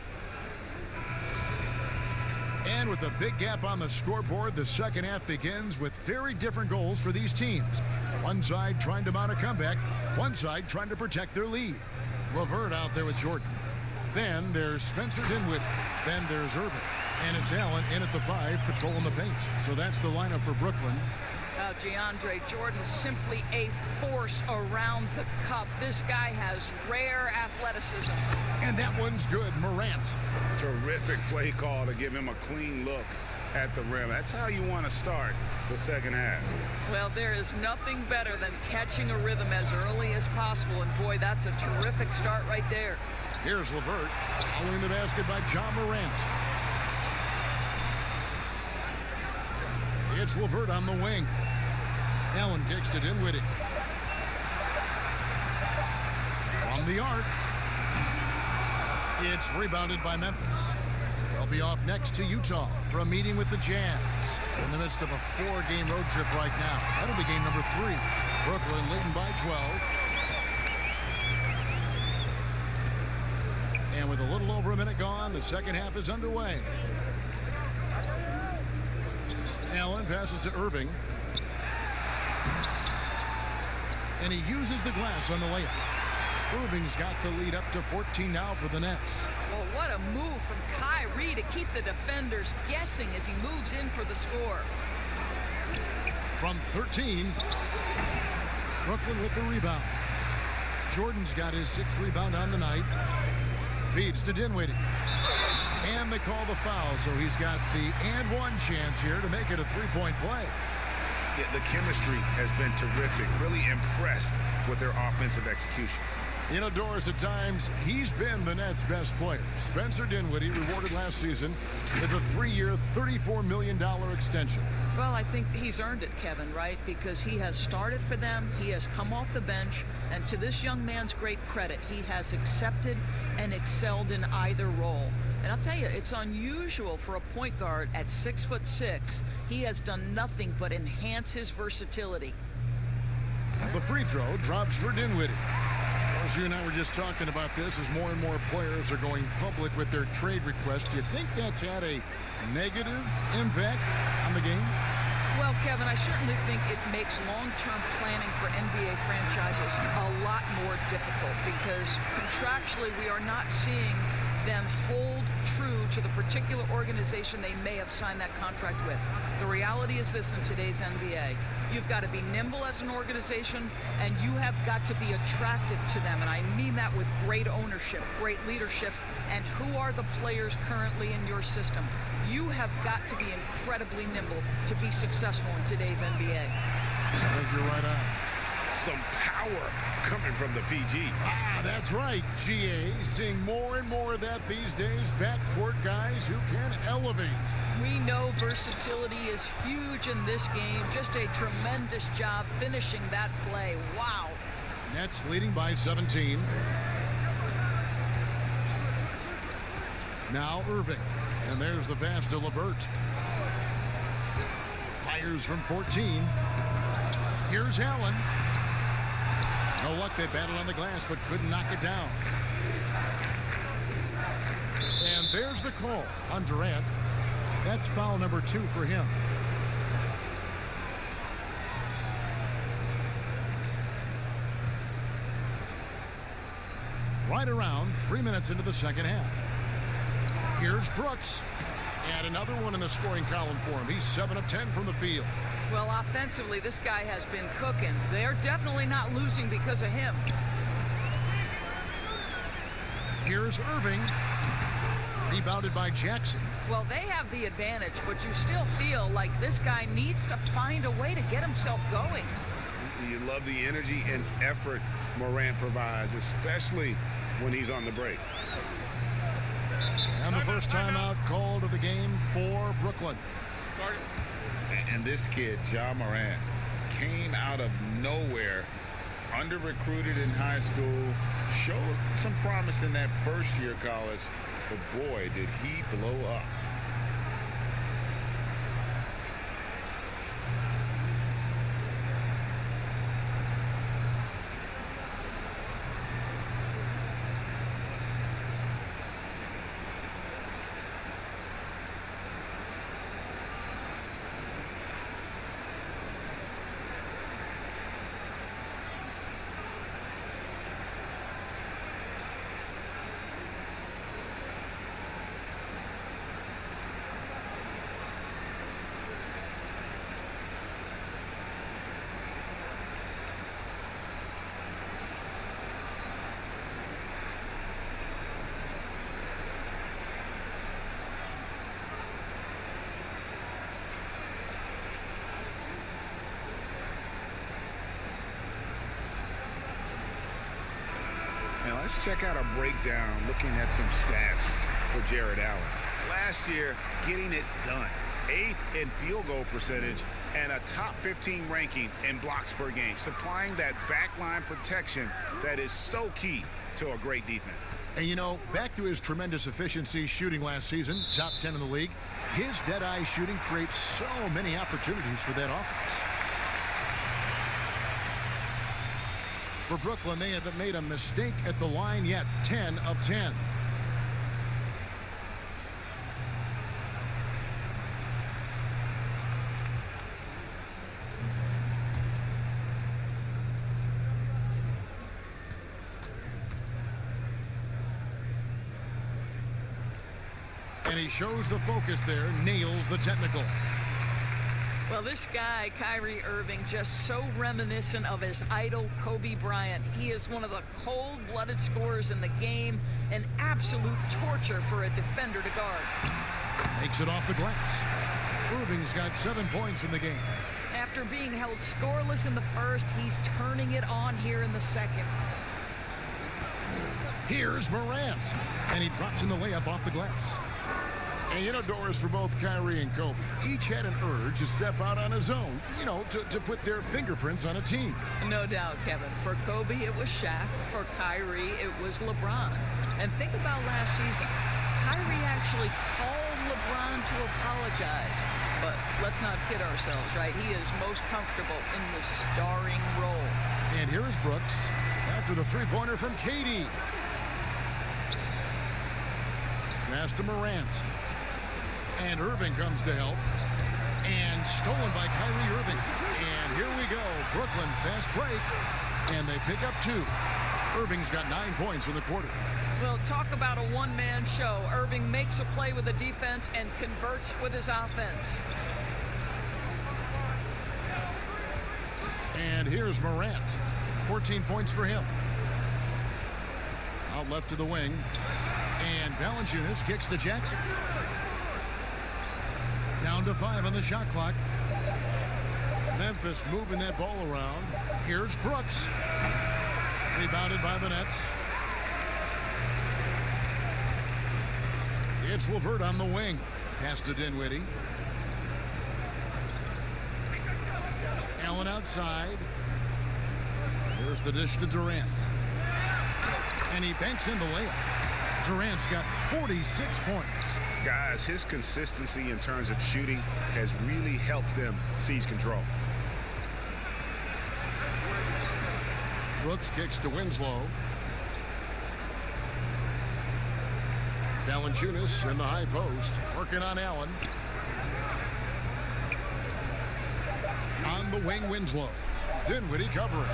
And with a big gap on the scoreboard, the second half begins with very different goals for these teams. One side trying to mount a comeback, one side trying to protect their lead. LeVert out there with Jordan. Then there's Spencer Dinwiddie. Then there's Irving. And it's Allen in at the 5, patrolling the paint. So that's the lineup for Brooklyn. DeAndre Jordan, simply a force around the cup. This guy has rare athleticism. And that one's good. Morant. Terrific play call to give him a clean look at the rim. That's how you want to start the second half. Well, there is nothing better than catching a rhythm as early as possible. And, boy, that's a terrific start right there. Here's LeVert following the basket by John Morant. It's LeVert on the wing. Allen kicks to Dinwiddie. From the arc. It's rebounded by Memphis. They'll be off next to Utah for a meeting with the Jazz. In the midst of a 4-game road trip right now. That'll be game number 3. Brooklyn leading by 12. And with a little over a minute gone, the second half is underway. Allen passes to Irving. And he uses the glass on the layup. Irving's got the lead up to 14 now for the Nets. Well, what a move from Kyrie to keep the defenders guessing as he moves in for the score. From 13, Brooklyn with the rebound. Jordan's got his 6th rebound on the night. Feeds to Dinwiddie. And they call the foul, so he's got the and one chance here to make it a three-point play. Yeah, the chemistry has been terrific. Really impressed with their offensive execution. You know, Doris, at times, he's been the Nets' best player. Spencer Dinwiddie, rewarded last season with a 3-year, $34 million extension. Well, I think he's earned it, Kevin, right? Because he has started for them, he has come off the bench, and to this young man's great credit, he has accepted and excelled in either role. And I'll tell you, it's unusual for a point guard at 6'6". He has done nothing but enhance his versatility. The free throw drops for Dinwiddie. As you and I were just talking about this, as more and more players are going public with their trade requests, do you think that's had a negative impact on the game? Well, Kevin, I certainly think it makes long-term planning for NBA franchises a lot more difficult because contractually we are not seeing them hold true to the particular organization they may have signed that contract with. The reality is this in today's NBA. You've got to be nimble as an organization, and you have got to be attractive to them. And I mean that with great ownership, great leadership, and who are the players currently in your system. You have got to be incredibly nimble to be successful in today's NBA. I think you're right on. Some power coming from the PG. That's right, GA. Seeing more and more of that these days. Backcourt guys who can elevate. We know versatility is huge in this game. Just a tremendous job finishing that play. Wow. Nets leading by 17. Now Irving. And there's the pass to LeVert. Fires from 14. Here's Allen. No luck, they battled on the glass, but couldn't knock it down. And there's the call on Durant. That's foul number 2 for him. Right around 3 minutes into the second half. Here's Brooks. And another one in the scoring column for him. He's 7 of 10 from the field. Well, offensively, this guy has been cooking. They're definitely not losing because of him. Here's Irving. Rebounded by Jackson. Well, they have the advantage, but you still feel like this guy needs to find a way to get himself going. You love the energy and effort Morant provides, especially when he's on the break. And the first timeout called of the game for Brooklyn. And this kid, Ja Morant, came out of nowhere, under-recruited in high school, showed some promise in that first year of college, but boy, did he blow up. Now let's check out a breakdown looking at some stats for Jared Allen. Last year, getting it done. 8th in field goal percentage and a top 15 ranking in blocks per game, supplying that backline protection that is so key to a great defense. And you know, back to his tremendous efficiency shooting last season, top 10 in the league, his dead-eye shooting creates so many opportunities for that offense. For Brooklyn, they haven't made a mistake at the line yet. 10 of 10. And he shows the focus there, nails the technical. Well, this guy, Kyrie Irving, just so reminiscent of his idol, Kobe Bryant. He is one of the cold-blooded scorers in the game, an absolute torture for a defender to guard. Makes it off the glass. Irving's got 7 points in the game. After being held scoreless in the first, he's turning it on here in the second. Here's Morant, and he drops in the layup off the glass. And you know, Doris, for both Kyrie and Kobe, each had an urge to step out on his own, you know, to put their fingerprints on a team. No doubt, Kevin. For Kobe, it was Shaq. For Kyrie, it was LeBron. And think about last season. Kyrie actually called LeBron to apologize. But let's not kid ourselves, right? He is most comfortable in the starring role. And here is Brooks after the three-pointer from KD. Pass to Morant. And Irving comes to help. And stolen by Kyrie Irving. And here we go. Brooklyn fast break. And they pick up 2. Irving's got 9 points in the quarter. Well, talk about a one-man show. Irving makes a play with the defense and converts with his offense. And here's Morant. 14 points for him. Out left to the wing. And Valanciunas kicks to Jackson. Down to 5 on the shot clock. Memphis moving that ball around. Here's Brooks. Rebounded by the Nets. It's LeVert on the wing. Pass to Dinwiddie. Allen outside. Here's the dish to Durant. And he banks in the layup. Durant's got 46 points. Guys, his consistency in terms of shooting has really helped them seize control. Brooks kicks to Winslow. Valanciunas in the high post, working on Allen. On the wing, Winslow. Dinwiddie covering.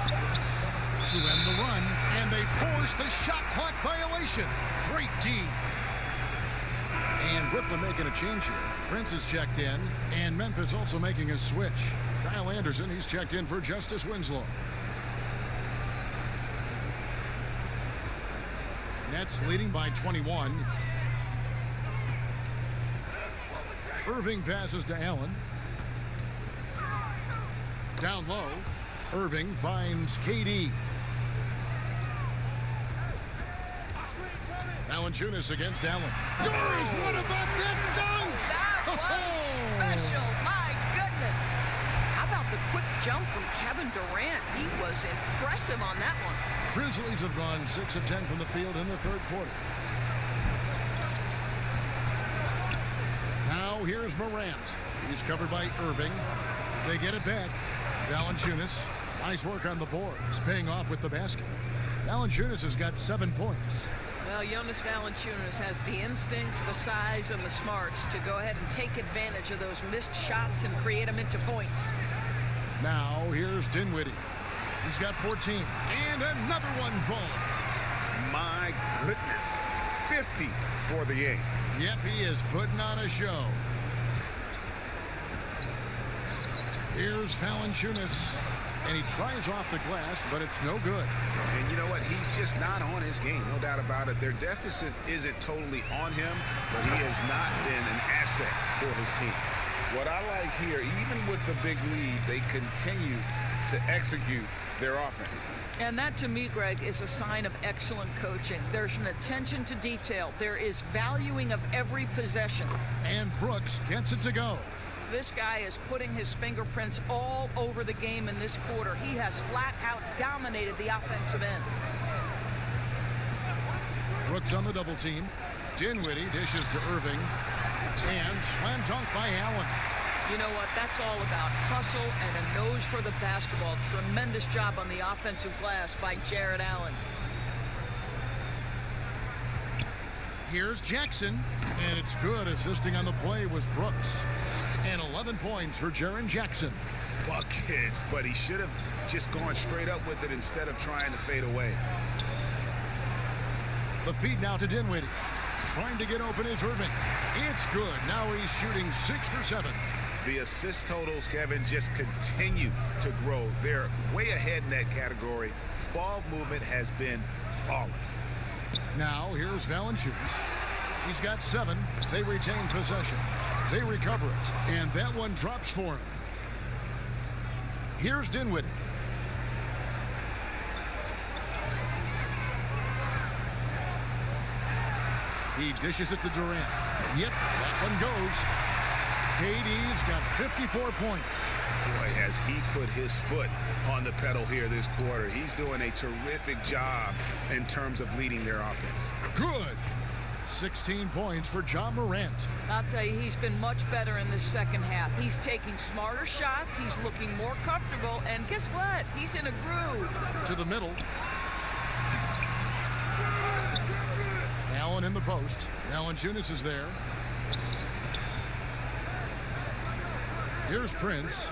To end the run, and they force the shot clock violation. Great D. And Brooklyn making a change here. Prince is checked in, and Memphis also making a switch. Kyle Anderson, he's checked in for Justice Winslow. Nets leading by 21. Irving passes to Allen. Down low. Irving finds KD. Valanciunas against Allen. Doris, what about that dunk? That was special. My goodness. How about the quick jump from Kevin Durant? He was impressive on that one. Grizzlies have gone 6 of 10 from the field in the third quarter. Now here's Morant. He's covered by Irving. They get it back. Valanciunas. Nice work on the boards, paying off with the basket. Valanciunas has got 7 points. Well, Jonas Valanciunas has the instincts, the size, and the smarts to go ahead and take advantage of those missed shots and create them into points. Now here's Dinwiddie. He's got 14. And another one falls. My goodness. 50 for the game. Yep, he is putting on a show. Here's Valanciunas. And he tries off the glass, but it's no good. And you know what? He's just not on his game. No doubt about it. Their deficit isn't totally on him, but he has not been an asset for his team. What I like here, even with the big lead, they continue to execute their offense. And that, to me, Greg, is a sign of excellent coaching. There's an attention to detail. There is valuing of every possession. And Brooks gets it to go. This guy is putting his fingerprints all over the game in this quarter. He has flat out dominated the offensive end. Brooks on the double team. Dinwiddie dishes to Irving. And slam dunk by Allen. You know what? That's all about hustle and a nose for the basketball. Tremendous job on the offensive glass by Jared Allen. Here's Jackson. And it's good. Assisting on the play was Brooks. And 11 points for Jaren Jackson. Buckets, but he should have just gone straight up with it instead of trying to fade away. The feed now to Dinwiddie. Trying to get open is Irving. It's good. Now he's shooting 6 for 7. The assist totals, Kevin, just continue to grow. They're way ahead in that category. Ball movement has been flawless. Now here's Valanciunas. He's got 7. They retain possession. They recover it, and that one drops for him. Here's Dinwiddie. He dishes it to Durant. Yep, that one goes. KD's got 54 points. Boy, has he put his foot on the pedal here this quarter. He's doing a terrific job in terms of leading their offense. Good. 16 points for Ja Morant. I'll tell you, he's been much better in this second half. He's taking smarter shots. He's looking more comfortable. And guess what? He's in a groove. To the middle. Allen in the post. Valanciunas is there. Here's Prince.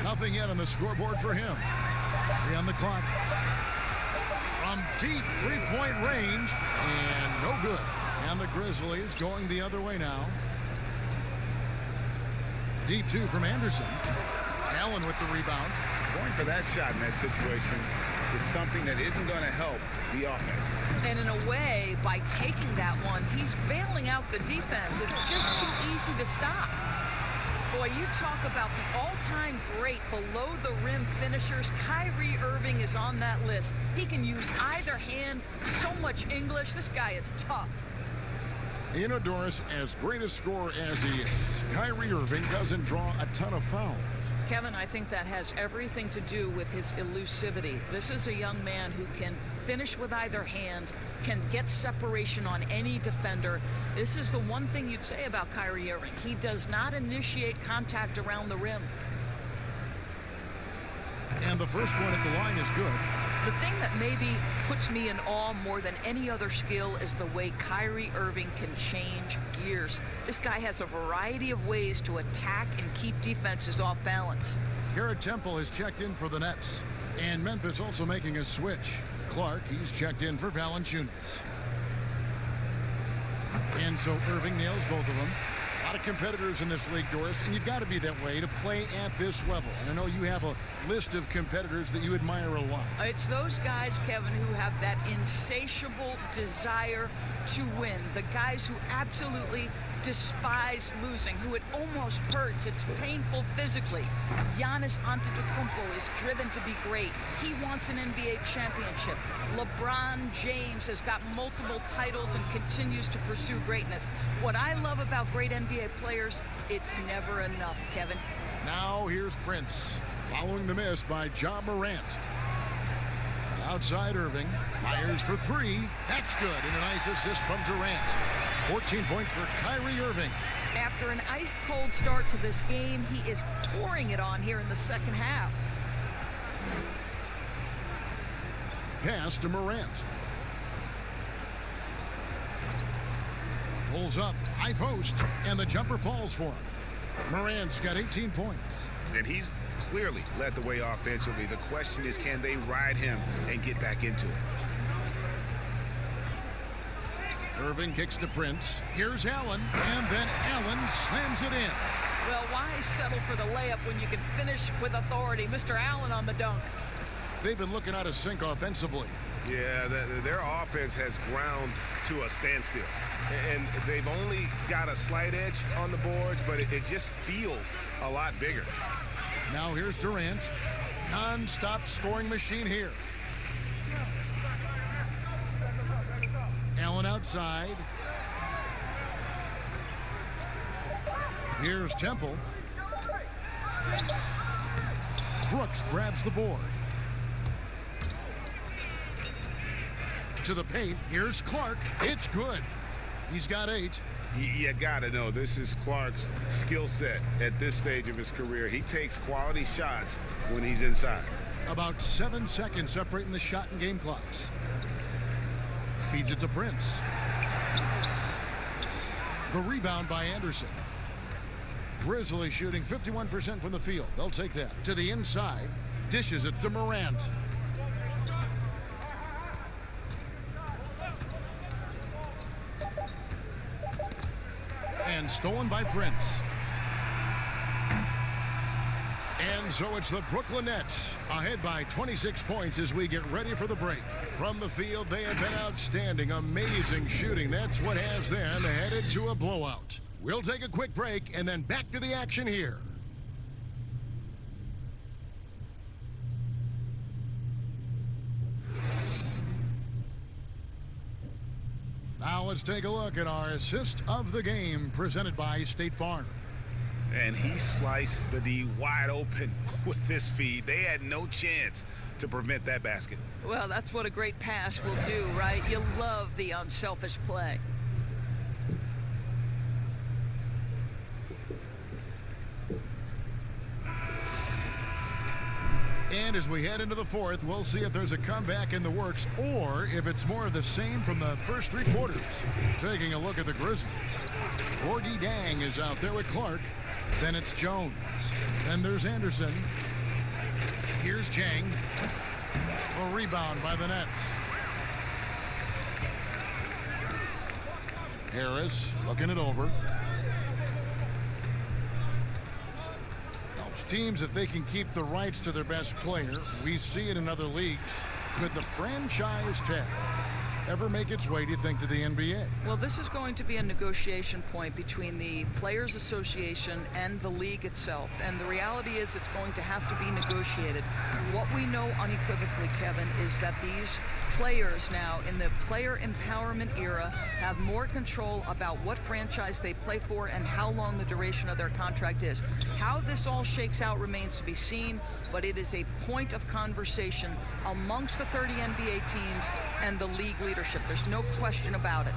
Nothing yet on the scoreboard for him. 3 on the clock. From deep three-point range. And no good. And the Grizzlies going the other way now. Deep 2 from Anderson. Allen with the rebound. Going for that shot in that situation is something that isn't going to help the offense. And in a way, by taking that one, he's bailing out the defense. It's just too easy to stop. Boy, you talk about the all-time great below-the-rim finishers. Kyrie Irving is on that list. He can use either hand. So much English. This guy is tough. You know, Doris, as great a scorer as he is, Kyrie Irving doesn't draw a ton of fouls. Kevin, I think that has everything to do with his elusivity. This is a young man who can finish with either hand, can get separation on any defender. This is the one thing you'd say about Kyrie Irving. He does not initiate contact around the rim. And the first one at the line is good. The thing that maybe puts me in awe more than any other skill is the way Kyrie Irving can change gears. This guy has a variety of ways to attack and keep defenses off balance. Garrett Temple has checked in for the Nets. And Memphis also making a switch. Clark, he's checked in for Valanciunas. And so Irving nails both of them. A lot of competitors in this league, Doris, and you've got to be that way to play at this level. And I know you have a list of competitors that you admire a lot. It's those guys, Kevin, who have that insatiable desire to win. The guys who absolutely despise losing, who it almost hurts. It's painful physically. Giannis Antetokounmpo is driven to be great. He wants an NBA championship. LeBron James has got multiple titles and continues to pursue greatness. What I love about great NBA players, it's never enough, Kevin. Now here's Prince, following the miss by Ja Morant. Outside Irving, fires for 3. That's good, and a nice assist from Durant. 14 points for Kyrie Irving. After an ice-cold start to this game, he is pouring it on here in the second half. Pass to Morant. Pulls up, high post, and the jumper falls for him. Morant's got 18 points. And he's clearly led the way offensively. The question is, can they ride him and get back into it? Irving kicks to Prince. Here's Allen, and then Allen slams it in. Well, why settle for the layup when you can finish with authority? Mr. Allen on the dunk. They've been looking out of sync offensively. Yeah, their offense has ground to a standstill. And they've only got a slight edge on the boards, but it just feels a lot bigger. Now here's Durant. Non-stop scoring machine here. Allen outside. Here's Temple. Brooks grabs the board. To the paint. Here's Clark. It's good. He's got 8. You got to know, this is Clark's skill set at this stage of his career. He takes quality shots when he's inside. About 7 seconds separating the shot and game clocks. Feeds it to Prince. The rebound by Anderson. Grizzlies shooting 51% from the field. They'll take that. To the inside. Dishes it to Morant. And stolen by Prince. And so it's the Brooklyn Nets ahead by 26 points as we get ready for the break. From the field, they have been outstanding. Amazing shooting. That's what has them headed to a blowout. We'll take a quick break and then back to the action here. Now let's take a look at our assist of the game presented by State Farm. And he sliced the D wide open with his feed. They had no chance to prevent that basket. Well, that's what a great pass will do, right? You love the unselfish play. And as we head into the fourth, we'll see if there's a comeback in the works or if it's more of the same from the first three quarters. Taking a look at the Grizzlies. Gorgie Dang is out there with Clark. Then it's Jones. Then there's Anderson. Here's Jang. A rebound by the Nets. Harris looking it over. Helps teams if they can keep the rights to their best player. We see it in other leagues. Could the franchise tag ever make its way, do you think, to the NBA? Well, this is going to be a negotiation point between the Players Association and the league itself. And the reality is it's going to have to be negotiated. What we know unequivocally, Kevin, is that these players now in the player empowerment era have more control about what franchise they play for and how long the duration of their contract is. How this all shakes out remains to be seen, but it is a point of conversation amongst the 30 NBA teams and the league leadership. There's no question about it.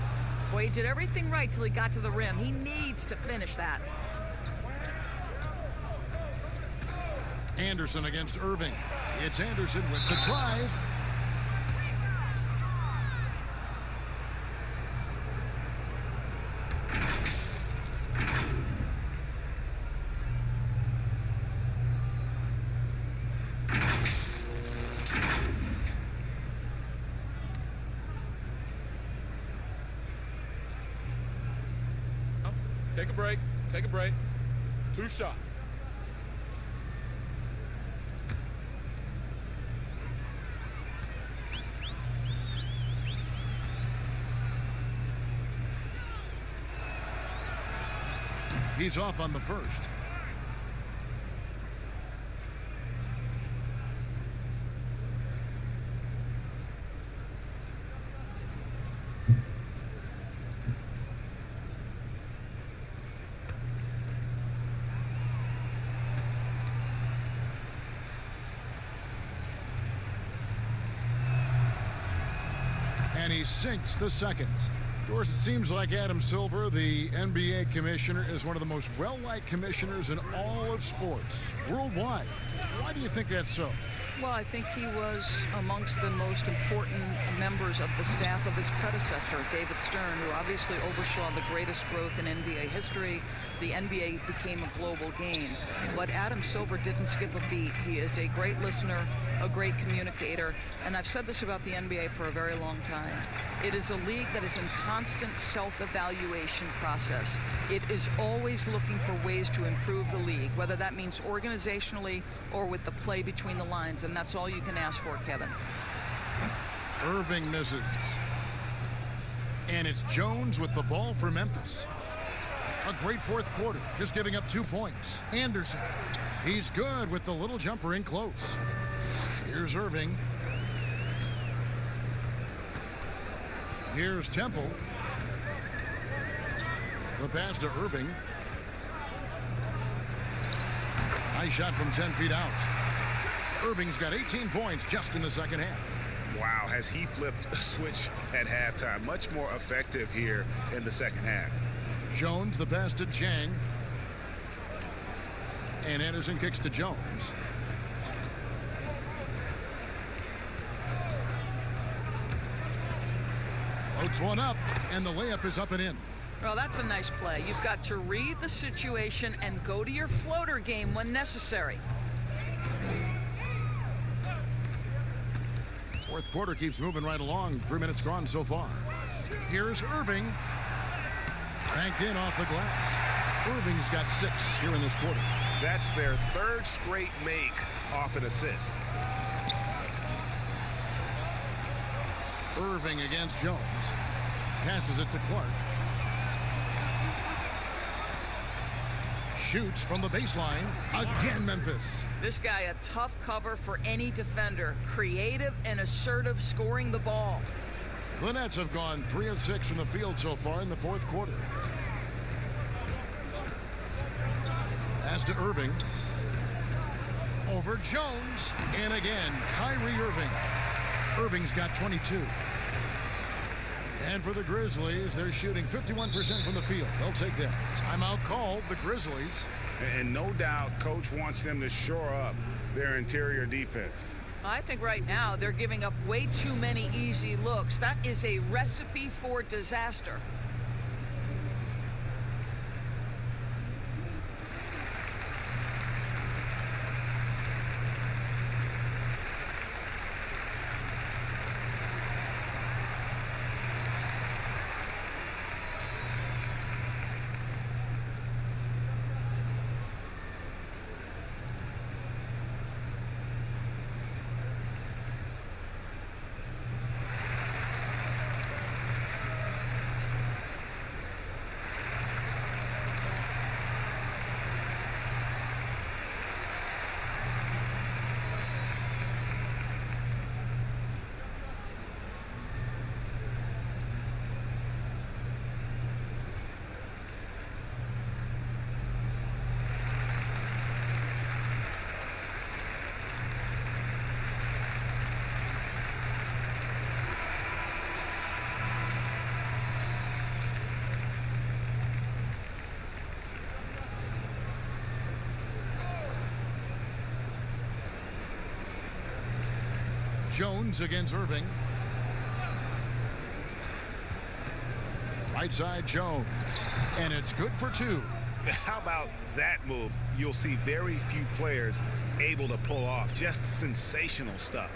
Boy, he did everything right till he got to the rim. He needs to finish that. Anderson against Irving. It's Anderson with the drive. Take a break. Take a break. 2 shots. He's off on the first. And he sinks the second. Of course, it seems like Adam Silver, the NBA commissioner, is one of the most well-liked commissioners in all of sports worldwide. Why do you think that's so? Well, I think he was amongst the most important members of the staff of his predecessor, David Stern, who obviously oversaw the greatest growth in NBA history. The NBA became a global game. But Adam Silver didn't skip a beat. He is a great listener, a great communicator, and I've said this about the NBA for a very long time. It is a league that is in constant self-evaluation process. It is always looking for ways to improve the league, whether that means organizationally or with the play between the lines, and that's all you can ask for, Kevin. Irving misses. And it's Jones with the ball for Memphis. A great fourth quarter, just giving up 2 points. Anderson, he's good with the little jumper in close. Here's Irving. Here's Temple. The pass to Irving. Nice shot from 10 feet out. Irving's got 18 points just in the second half. Wow, has he flipped a switch at halftime. Much more effective here in the second half. Jones, the pass to Jang. And Anderson kicks to Jones. Floats one up, and the layup is up and in. Well, that's a nice play. You've got to read the situation and go to your floater game when necessary. Fourth quarter keeps moving right along. 3 minutes gone so far. Here's Irving. Banked in off the glass. Irving's got 6 here in this quarter. That's their 3rd straight make off an assist. Irving against Jones. Passes it to Clark. Shoots from the baseline. Again, Memphis. This guy a tough cover for any defender. Creative and assertive scoring the ball. The Nets have gone 3 of 6 from the field so far in the 4th quarter. Pass to Irving. Over Jones. And again, Kyrie Irving. Irving's got 22. And for the Grizzlies, they're shooting 51% from the field. They'll take that. Timeout called, the Grizzlies. And no doubt, Coach wants them to shore up their interior defense. I think right now they're giving up way too many easy looks. That is a recipe for disaster. Jones against Irving. Right side Jones. And it's good for 2. How about that move? You'll see very few players able to pull off. Just sensational stuff.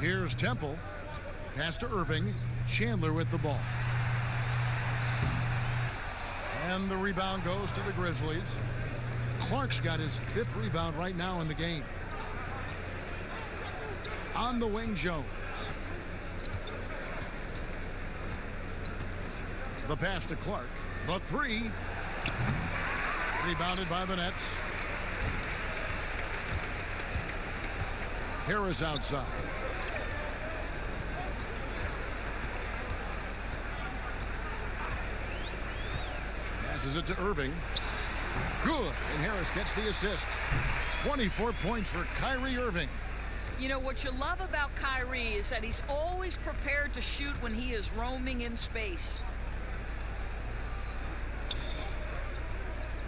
Here's Temple. Pass to Irving. Chandler with the ball. And the rebound goes to the Grizzlies. Clark's got his 5th rebound right now in the game. On the wing, Jones. The pass to Clark. The 3. Rebounded by the Nets. Harris outside. Passes it to Irving. Good, and Harris gets the assist. 24 points for Kyrie Irving. You know, what you love about Kyrie is that he's always prepared to shoot when he is roaming in space.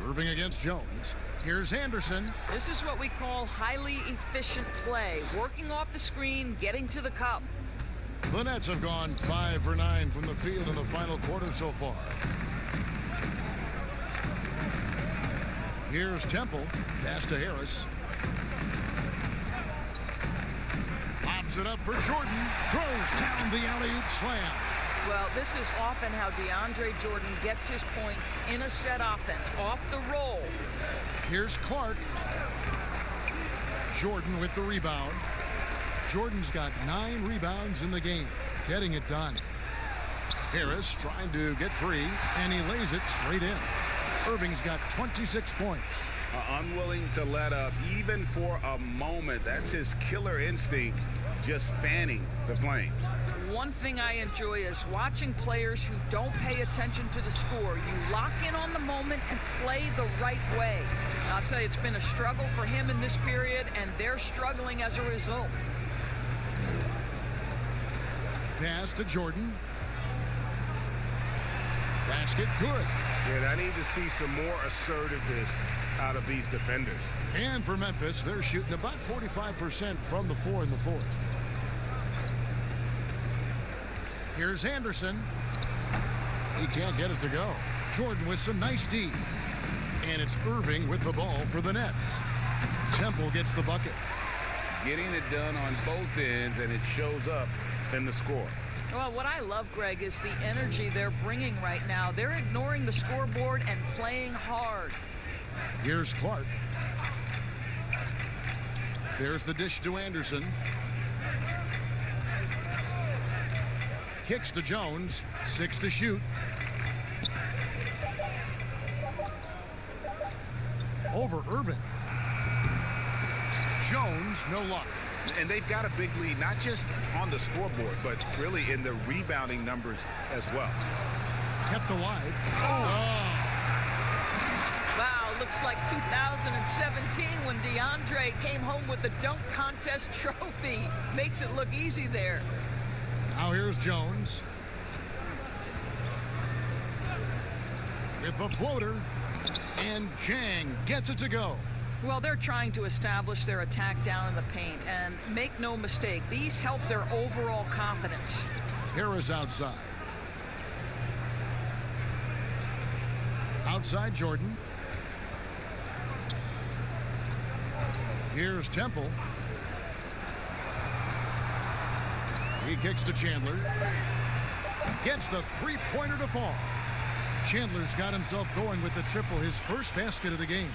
Irving against Jones. Here's Anderson. This is what we call highly efficient play. Working off the screen, getting to the cup. The Nets have gone 5 for 9 from the field in the final quarter so far. Here's Temple. Pass to Harris. Pops it up for Jordan. Throws down the alley-oop slam. Well, this is often how DeAndre Jordan gets his points in a set offense, off the roll. Here's Clark. Jordan with the rebound. Jordan's got 9 rebounds in the game, getting it done. Harris trying to get free, and he lays it straight in. Irving's got 26 points. Unwilling to let up, even for a moment. That's his killer instinct, just fanning the flames. One thing I enjoy is watching players who don't pay attention to the score. You lock in on the moment and play the right way. I'll tell you, it's been a struggle for him in this period, and they're struggling as a result. Pass to Jordan. Basket good. Yeah, I need to see some more assertiveness out of these defenders. And for Memphis, they're shooting about 45% from the floor in the 4th. Here's Anderson. He can't get it to go. Jordan with some nice D. And it's Irving with the ball for the Nets. Temple gets the bucket. Getting it done on both ends, and it shows up in the score. Well, what I love, Greg, is the energy they're bringing right now. They're ignoring the scoreboard and playing hard. Here's Clark. There's the dish to Anderson. Kicks to Jones. 6 to shoot. Over Irving. Jones, no luck. And they've got a big lead, not just on the scoreboard, but really in the rebounding numbers as well. Kept alive. Oh. Wow, looks like 2017 when DeAndre came home with the dunk contest trophy. Makes it look easy there. Now here's Jones. With the floater. And Jang gets it to go. Well, they're trying to establish their attack down in the paint. And make no mistake, these help their overall confidence. Harris outside. Outside Jordan. Here's Temple. He kicks to Chandler. Gets the three-pointer to fall. Chandler's got himself going with the triple, his first basket of the game.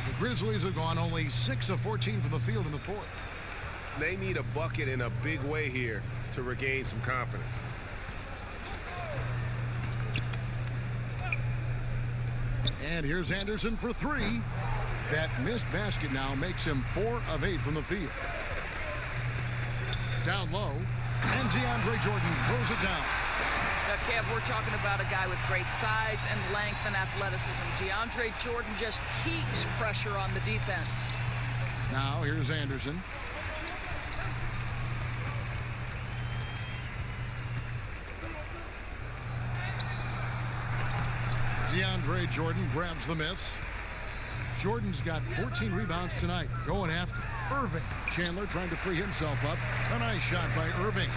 The Grizzlies have gone only 6 of 14 from the field in the fourth. They need a bucket in a big way here to regain some confidence. And here's Anderson for 3. That missed basket now makes him 4 of 8 from the field. Down low, and DeAndre Jordan throws it down. Kev, we're talking about a guy with great size and length and athleticism. DeAndre Jordan just keeps pressure on the defense. Now here's Anderson. DeAndre Jordan grabs the miss. Jordan's got 14 rebounds tonight. Going after Irving. Chandler trying to free himself up. A nice shot by Irving.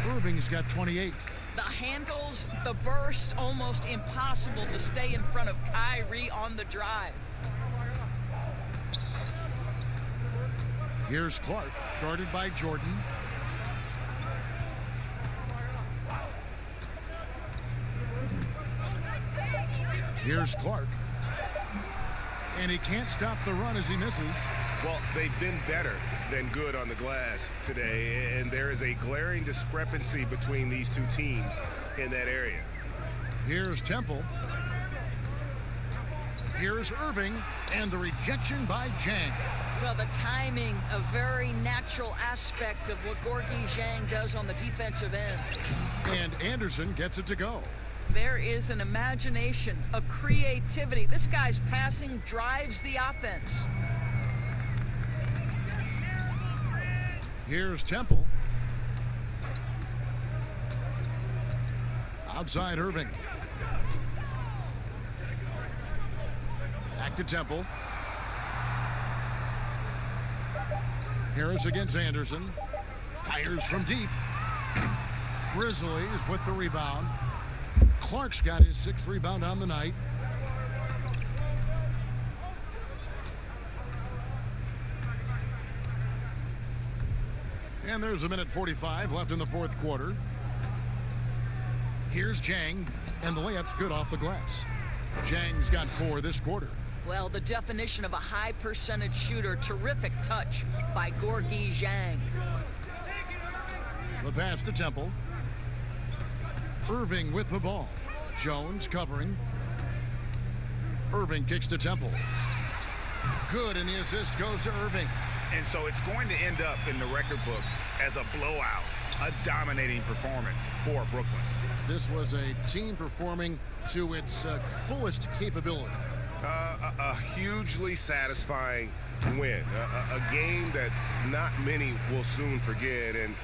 Irving's got 28. The handles, the burst, almost impossible to stay in front of Kyrie on the drive. Here's Clark, guarded by Jordan. Here's Clark. And he can't stop the run as he misses. Well, they've been better than good on the glass today, and there is a glaring discrepancy between these two teams in that area. Here's Temple. Here's Irving, and the rejection by Jang. Well, the timing, a very natural aspect of what Gorgui Dieng does on the defensive end. And Anderson gets it to go. There is an imagination, a creativity. This guy's passing drives the offense. Here's Temple. Outside Irving. Back to Temple. Harris against Anderson. Fires from deep. Grizzlies with the rebound. Clark's got his 6th rebound on the night. And there's a minute 45 left in the fourth quarter. Here's Jang, and the layup's good off the glass. Jang's got 4 this quarter. Well, the definition of a high percentage shooter. Terrific touch by Gorgui Dieng. The pass to Temple. Irving with the ball. Jones covering. Irving kicks to Temple. Good, and the assist goes to Irving. And so it's going to end up in the record books as a blowout, a dominating performance for Brooklyn. This was a team performing to its fullest capability. A hugely satisfying win, a game that not many will soon forget, and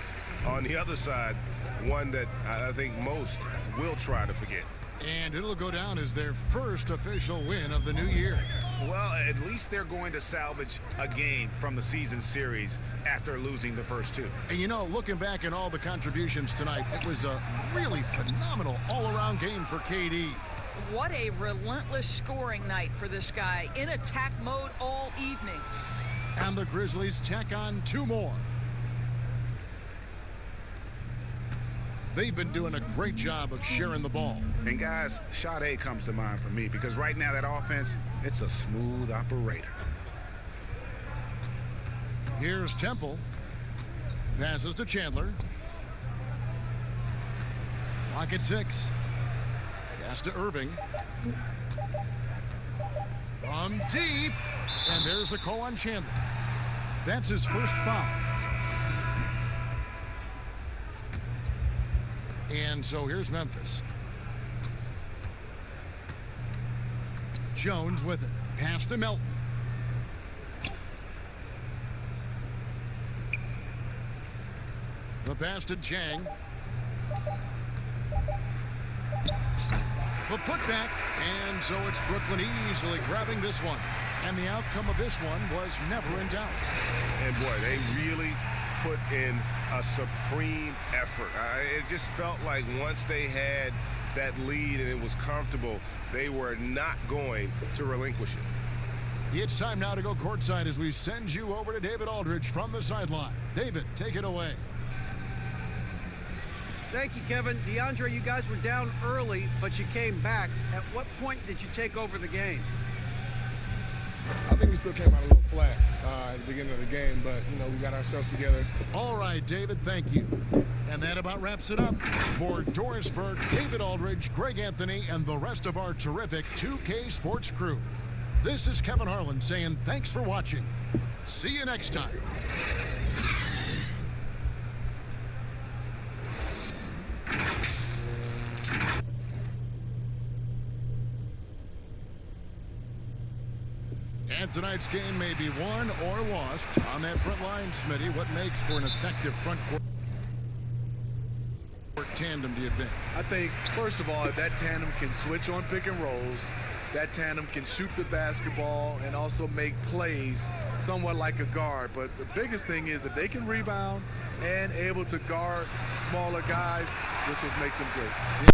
on the other side, one that I think most will try to forget. And it'll go down as their first official win of the new year. Well, at least they're going to salvage a game from the season series after losing the first 2. And you know, looking back at all the contributions tonight, it was a really phenomenal all-around game for KD. What a relentless scoring night for this guy, in attack mode all evening. And the Grizzlies tack on 2 more. They've been doing a great job of sharing the ball. And guys, Sade comes to mind for me because right now that offense, it's a smooth operator. Here's Temple. Passes to Chandler. Clock at 6. Pass to Irving. From deep. And there's the call on Chandler. That's his first foul. And so here's Memphis. Jones with it. Pass to Melton. The pass to Jang. The putback. And so it's Brooklyn easily grabbing this one. And the outcome of this one was never in doubt. And boy, they really put in a supreme effort. It just felt like once they had that lead and it was comfortable, they were not going to relinquish it. It's time now to go courtside as we send you over to David Aldridge from the sideline. David, take it away. Thank you, Kevin. DeAndre, you guys were down early, but you came back. At what point did you take over the game? I think we still came out a little flat at the beginning of the game, but, you know, we got ourselves together. All right, David, thank you. And that about wraps it up for Doris Burke, David Aldridge, Greg Anthony, and the rest of our terrific 2K Sports crew. This is Kevin Harlan saying thanks for watching. See you next time. And tonight's game may be won or lost on that front line, Smitty. What makes for an effective front court tandem, do you think? I think, first of all, that tandem can switch on pick and rolls. That tandem can shoot the basketball and also make plays somewhat like a guard. But the biggest thing is if they can rebound and able to guard smaller guys, this will make them great.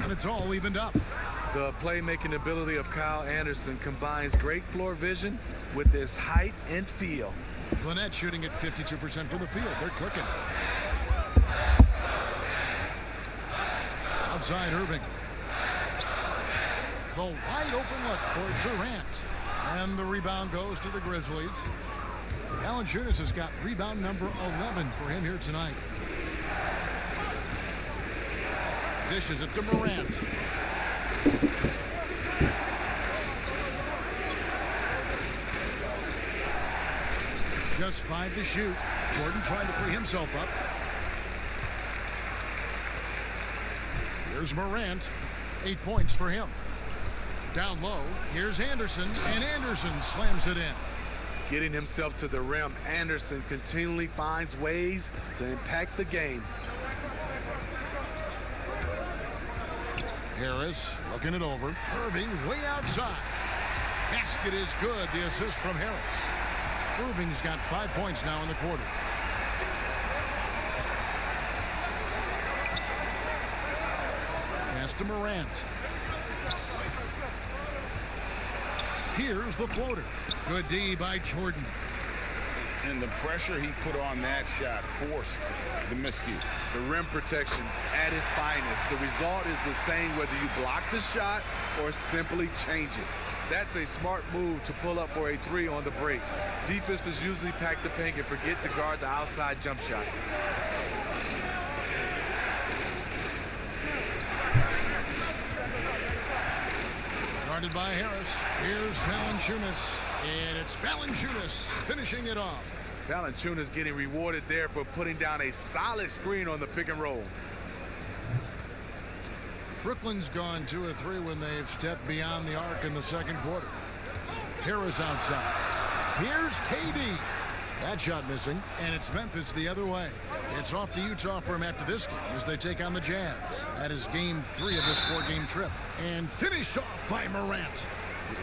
And it's all evened up. The playmaking ability of Kyle Anderson combines great floor vision with his height and feel. Gwinnett shooting at 52% from the field. They're clicking. Outside Irving. The wide open look for Durant. And the rebound goes to the Grizzlies. Valanciunas has got rebound number 11 for him here tonight. Dishes it to Morant. Just 5 to shoot. Jordan trying to free himself up. Here's Morant. 8 points for him. Down low, here's Anderson, and Anderson slams it in. Getting himself to the rim, Anderson continually finds ways to impact the game. Harris looking it over. Irving way outside. Basket is good. The assist from Harris. Irving's got 5 points now in the quarter. Pass to Morant. Here's the floater. Good D by Jordan. And the pressure he put on that shot forced the miscue. The rim protection at its finest. The result is the same whether you block the shot or simply change it. That's a smart move to pull up for a 3 on the break. Defenses usually pack the paint and forget to guard the outside jump shot. Guarded by Harris. Here's Valanciunas. And it's Valanciunas finishing it off. Valanciunas getting rewarded there for putting down a solid screen on the pick and roll. Brooklyn's gone 2 of 3 when they've stepped beyond the arc in the second quarter. Harris outside. Here's KD. That shot missing, and it's Memphis the other way. It's off to Utah for him after this game as they take on the Jazz. That is game 3 of this 4-game trip. And finished off by Morant.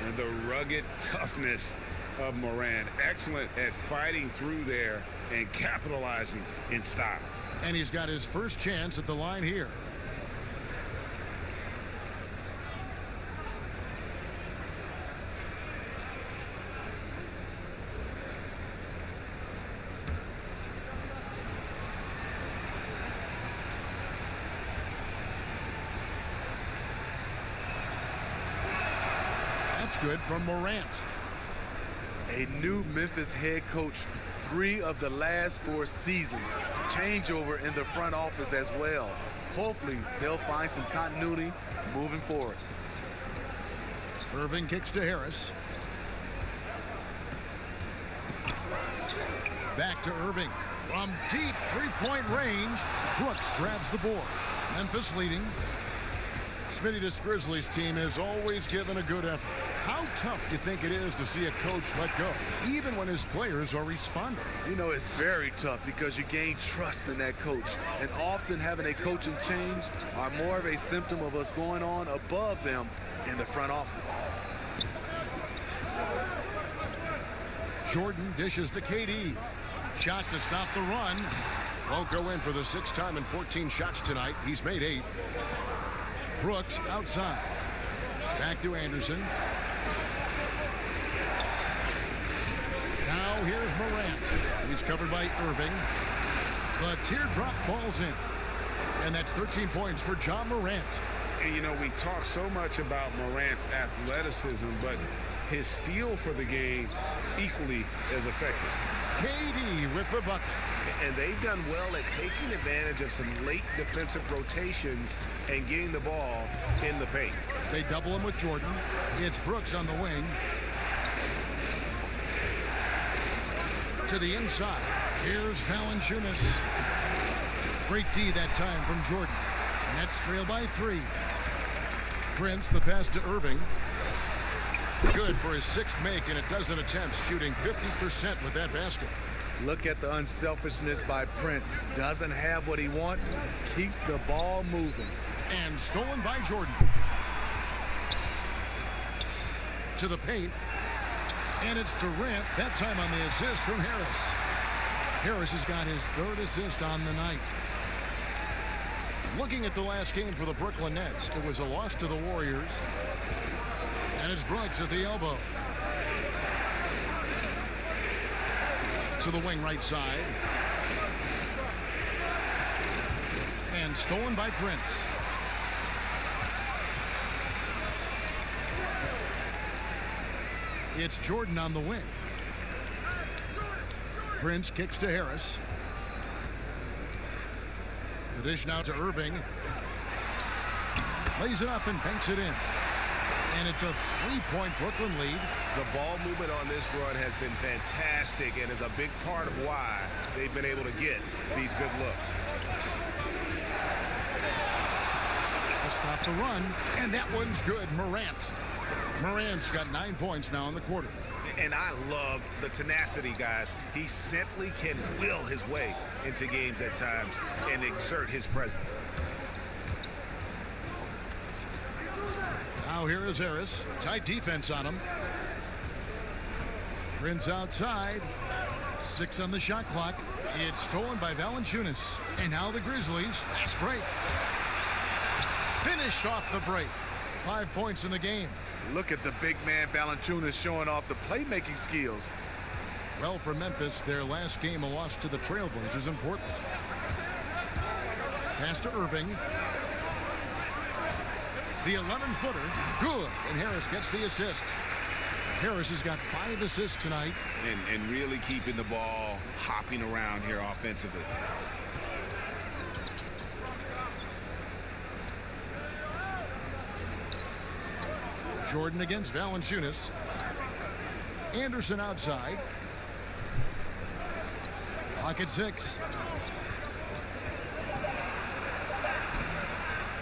And the rugged toughness of Morant. Excellent at fighting through there and capitalizing in style. And he's got his first chance at the line here. Good from Morant. A new Memphis head coach, 3 of the last 4 seasons. Changeover in the front office as well. Hopefully they'll find some continuity moving forward. Irving kicks to Harris. Back to Irving. From deep 3-point range, Brooks grabs the board. Memphis leading. Smitty, this Grizzlies team has always given a good effort. How tough do you think it is to see a coach let go, even when his players are responding? You know, it's very tough because you gain trust in that coach. And often having a coaching change are more of a symptom of what's going on above them in the front office. Jordan dishes to KD. Shot to stop the run. Won't go in for the 6th time in 14 shots tonight. He's made 8. Brooks outside. Back to Anderson. Now here's Morant. He's covered by Irving. The teardrop falls in. And that's 13 points for John Morant. And, you know, we talk so much about Morant's athleticism, but his feel for the game equally as effective. KD with the bucket. And they've done well at taking advantage of some late defensive rotations and getting the ball in the paint. They double him with Jordan. It's Brooks on the wing. To the inside. Here's Valanciunas. Great D that time from Jordan. Nets trail by 3. Prince, the pass to Irving. Good for his 6th make in a dozen attempts, shooting 50% with that basket. Look at the unselfishness by Prince. Doesn't have what he wants, keeps the ball moving. And stolen by Jordan. To the paint. And it's Durant, that time on the assist from Harris. Harris has got his 3rd assist on the night. Looking at the last game for the Brooklyn Nets, it was a loss to the Warriors. And it's Brooks at the elbow. To the wing right side. And stolen by Prince. It's Jordan on the wing. Prince kicks to Harris. The dish now to Irving. Lays it up and banks it in. And it's a 3-point Brooklyn lead. The ball movement on this run has been fantastic and is a big part of why they've been able to get these good looks. To stop the run, and that one's good. Morant's got 9 points now in the quarter. And I love the tenacity, guys. He simply can will his way into games at times and exert his presence. Now here is Harris. Tight defense on him. Prince outside. 6 on the shot clock. It's stolen by Valanciunas. And now the Grizzlies. Fast break. Finished off the break. 5 points in the game. Look at the big man Valanciunas showing off the playmaking skills. Well, for Memphis, their last game, a loss to the Trailblazers in Portland. Pass to Irving. The 11-footer, good, and Harris gets the assist. Harris has got 5 assists tonight. And really keeping the ball hopping around here offensively. Jordan against Valanciunas. Anderson outside. Clock at 6.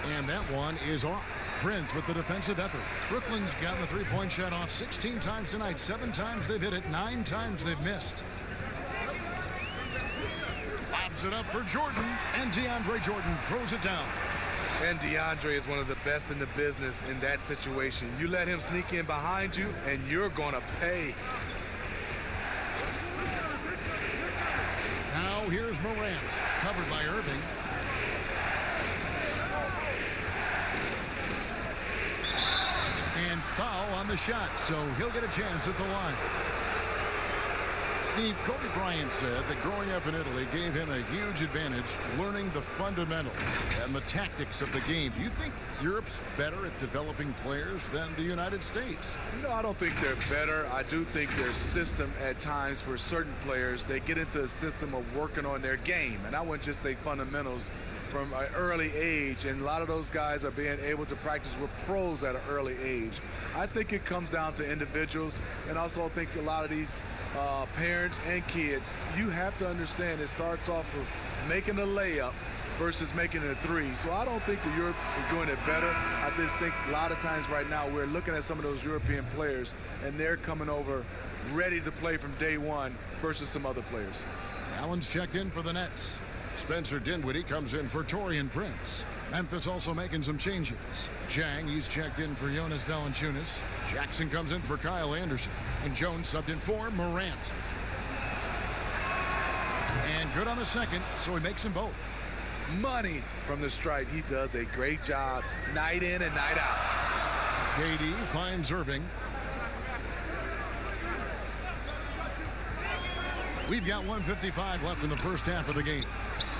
And that one is off. Prince with the defensive effort. Brooklyn's gotten the three-point shot off 16 times tonight. 7 times they've hit it. 9 times they've missed. Lobs it up for Jordan, and DeAndre Jordan throws it down. And DeAndre is one of the best in the business in that situation. You let him sneak in behind you, and you're going to pay. Now here's Morant, covered by Irving. And foul on the shot, so he'll get a chance at the line. Steve, Kobe Bryant said that growing up in Italy gave him a huge advantage learning the fundamentals and the tactics of the game. Do you think Europe's better at developing players than the United States? No, I don't think they're better. I do think their system at times for certain players, they get into a system of working on their game. And I wouldn't just say fundamentals from an early age, and a lot of those guys are being able to practice with pros at an early age. I think it comes down to individuals, and also I think a lot of these parents and kids, you have to understand it starts off with making a layup versus making a three. So I don't think that Europe is doing it better. I just think a lot of times right now we're looking at some of those European players, and they're coming over ready to play from day one versus some other players. Allen's checked in for the Nets. Spencer Dinwiddie comes in for Taurean Prince. Memphis also making some changes. Jang, he's checked in for Jonas Valanciunas. Jackson comes in for Kyle Anderson. And Jones subbed in for Morant. And good on the second, so he makes them both. Money from the stripe. He does a great job night in and night out. KD finds Irving. We've got 1:55 left in the first half of the game.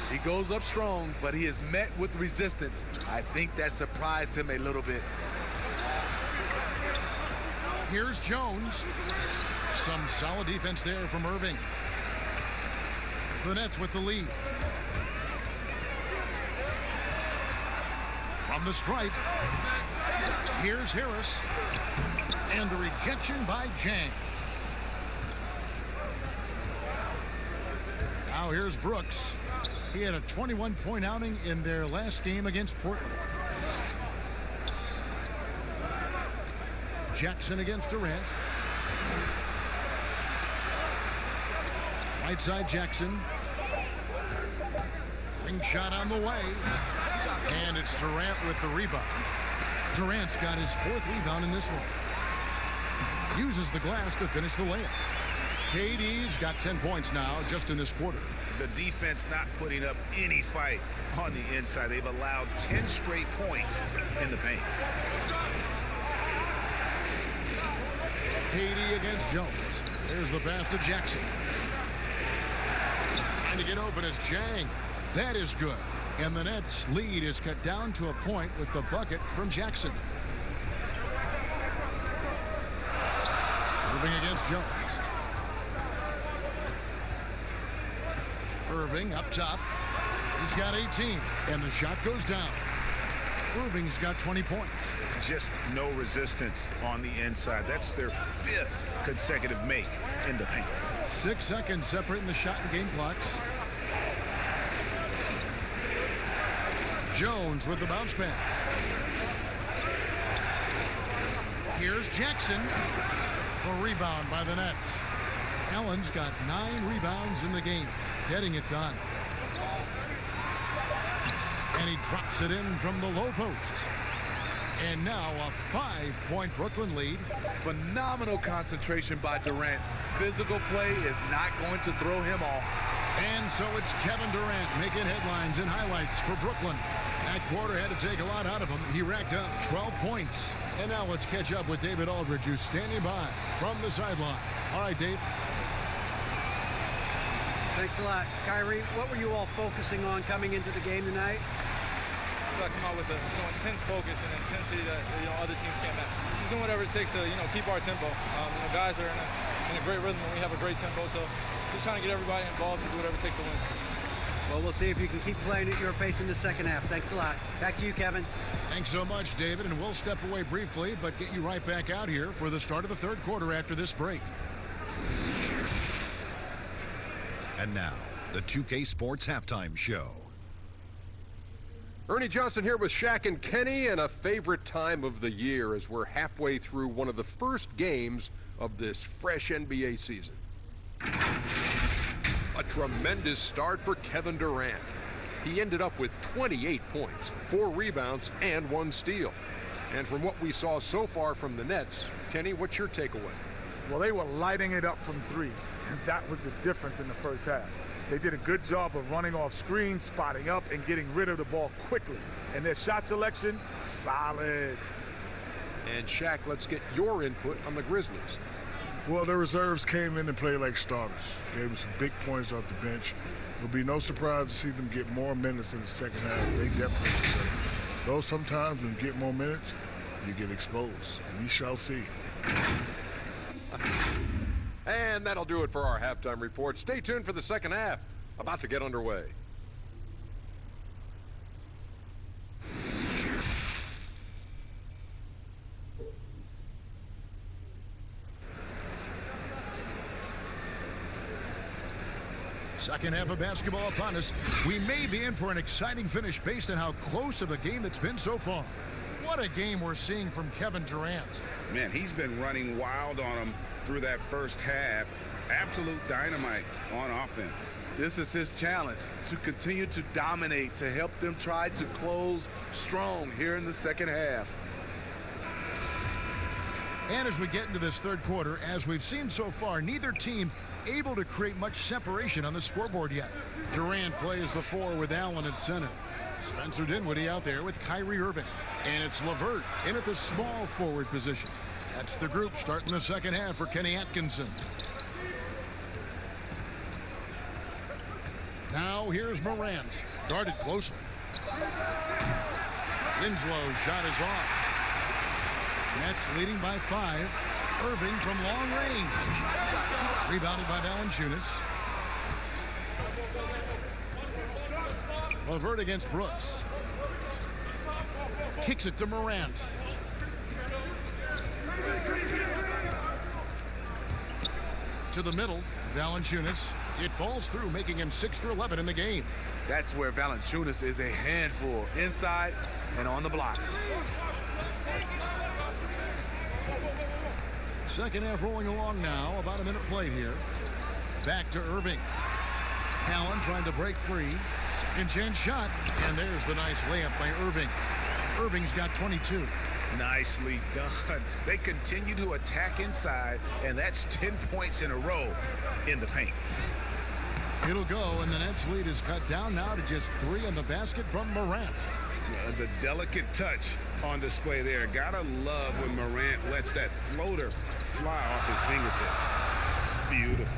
He goes up strong, but he is met with resistance. I think that surprised him a little bit. Here's Jones. Some solid defense there from Irving. The Nets with the lead. From the stripe. Here's Harris. And the rejection by Jang. Now here's Brooks. He had a 21-point outing in their last game against Portland. Jackson against Durant. Right side Jackson. Ring shot on the way. And it's Durant with the rebound. Durant's got his 4th rebound in this one. Uses the glass to finish the layup. KD's got 10 points now just in this quarter. The defense not putting up any fight on the inside. They've allowed 10 straight points in the paint. KD against Jones. There's the pass to Jackson. Trying to get open is Jang. That is good. And the Nets' lead is cut down to a point with the bucket from Jackson. Irving against Jones. Irving up top. He's got 18, and the shot goes down. Irving's got 20 points. Just no resistance on the inside. That's their 5th consecutive make in the paint. 6 seconds separating the shot and game clocks. Jones with the bounce pass. Here's Jackson. The rebound by the Nets. Allen's got 9 rebounds in the game, getting it done. And he drops it in from the low post. And now a 5-point Brooklyn lead. Phenomenal concentration by Durant. Physical play is not going to throw him off. And so it's Kevin Durant making headlines and highlights for Brooklyn. That quarter had to take a lot out of him. He racked up 12 points. And now let's catch up with David Aldridge, who's standing by from the sideline. All right, Dave. Thanks a lot. Kyrie, what were you all focusing on coming into the game tonight? I come out with an intense focus and intensity that other teams can't match. Just doing whatever it takes to keep our tempo. Guys are in a great rhythm and we have a great tempo, so just trying to get everybody involved and do whatever it takes to win. Well, we'll see if you can keep playing at your pace in the second half. Thanks a lot. Back to you, Kevin. Thanks so much, David, and we'll step away briefly, but get you right back out here for the start of the third quarter after this break. And now, the 2K Sports Halftime Show. Ernie Johnson here with Shaq and Kenny, and a favorite time of the year as we're halfway through one of the first games of this fresh NBA season. A tremendous start for Kevin Durant. He ended up with 28 points, 4 rebounds, and 1 steal. And from what we saw so far from the Nets, Kenny, what's your takeaway? Well, they were lighting it up from 3, and that was the difference in the first half. They did a good job of running off screens, spotting up, and getting rid of the ball quickly. And their shot selection, solid. And Shaq, let's get your input on the Grizzlies. Well, the reserves came in and played like starters. Gave them some big points off the bench. It will be no surprise to see them get more minutes in the second half. They definitely deserve it. Though sometimes when you get more minutes, you get exposed. We shall see. And that'll do it for our halftime report. Stay tuned for the second half. About to get underway. Second half of basketball upon us. We may be in for an exciting finish based on how close of a game it's been so far. What a game we're seeing from Kevin Durant. Man, he's been running wild on him through that first half. Absolute dynamite on offense. This is his challenge, to continue to dominate, to help them try to close strong here in the second half. And as we get into this third quarter, as we've seen so far, neither team able to create much separation on the scoreboard yet. Durant plays the 4 with Allen at center. Spencer Dinwiddie out there with Kyrie Irving. And it's LeVert in at the small forward position. That's the group starting the second half for Kenny Atkinson. Now here's Morant, guarded closely. Winslow's shot is off. Nets leading by 5. Irving from long range. Rebounded by Valanciunas. LeVert against Brooks. Kicks it to Morant. To the middle, Valanciunas. It falls through, making him 6 for 11 in the game. That's where Valanciunas is a handful, inside and on the block. Second half rolling along now. About a minute played here. Back to Irving. Allen trying to break free. Second chance shot. And there's the nice layup by Irving. Irving's got 22. Nicely done. They continue to attack inside, and that's 10 points in a row in the paint. It'll go, and the Nets lead is cut down now to just 3 on the basket from Morant. The delicate touch on display there. Gotta love when Morant lets that floater fly off his fingertips. Beautiful.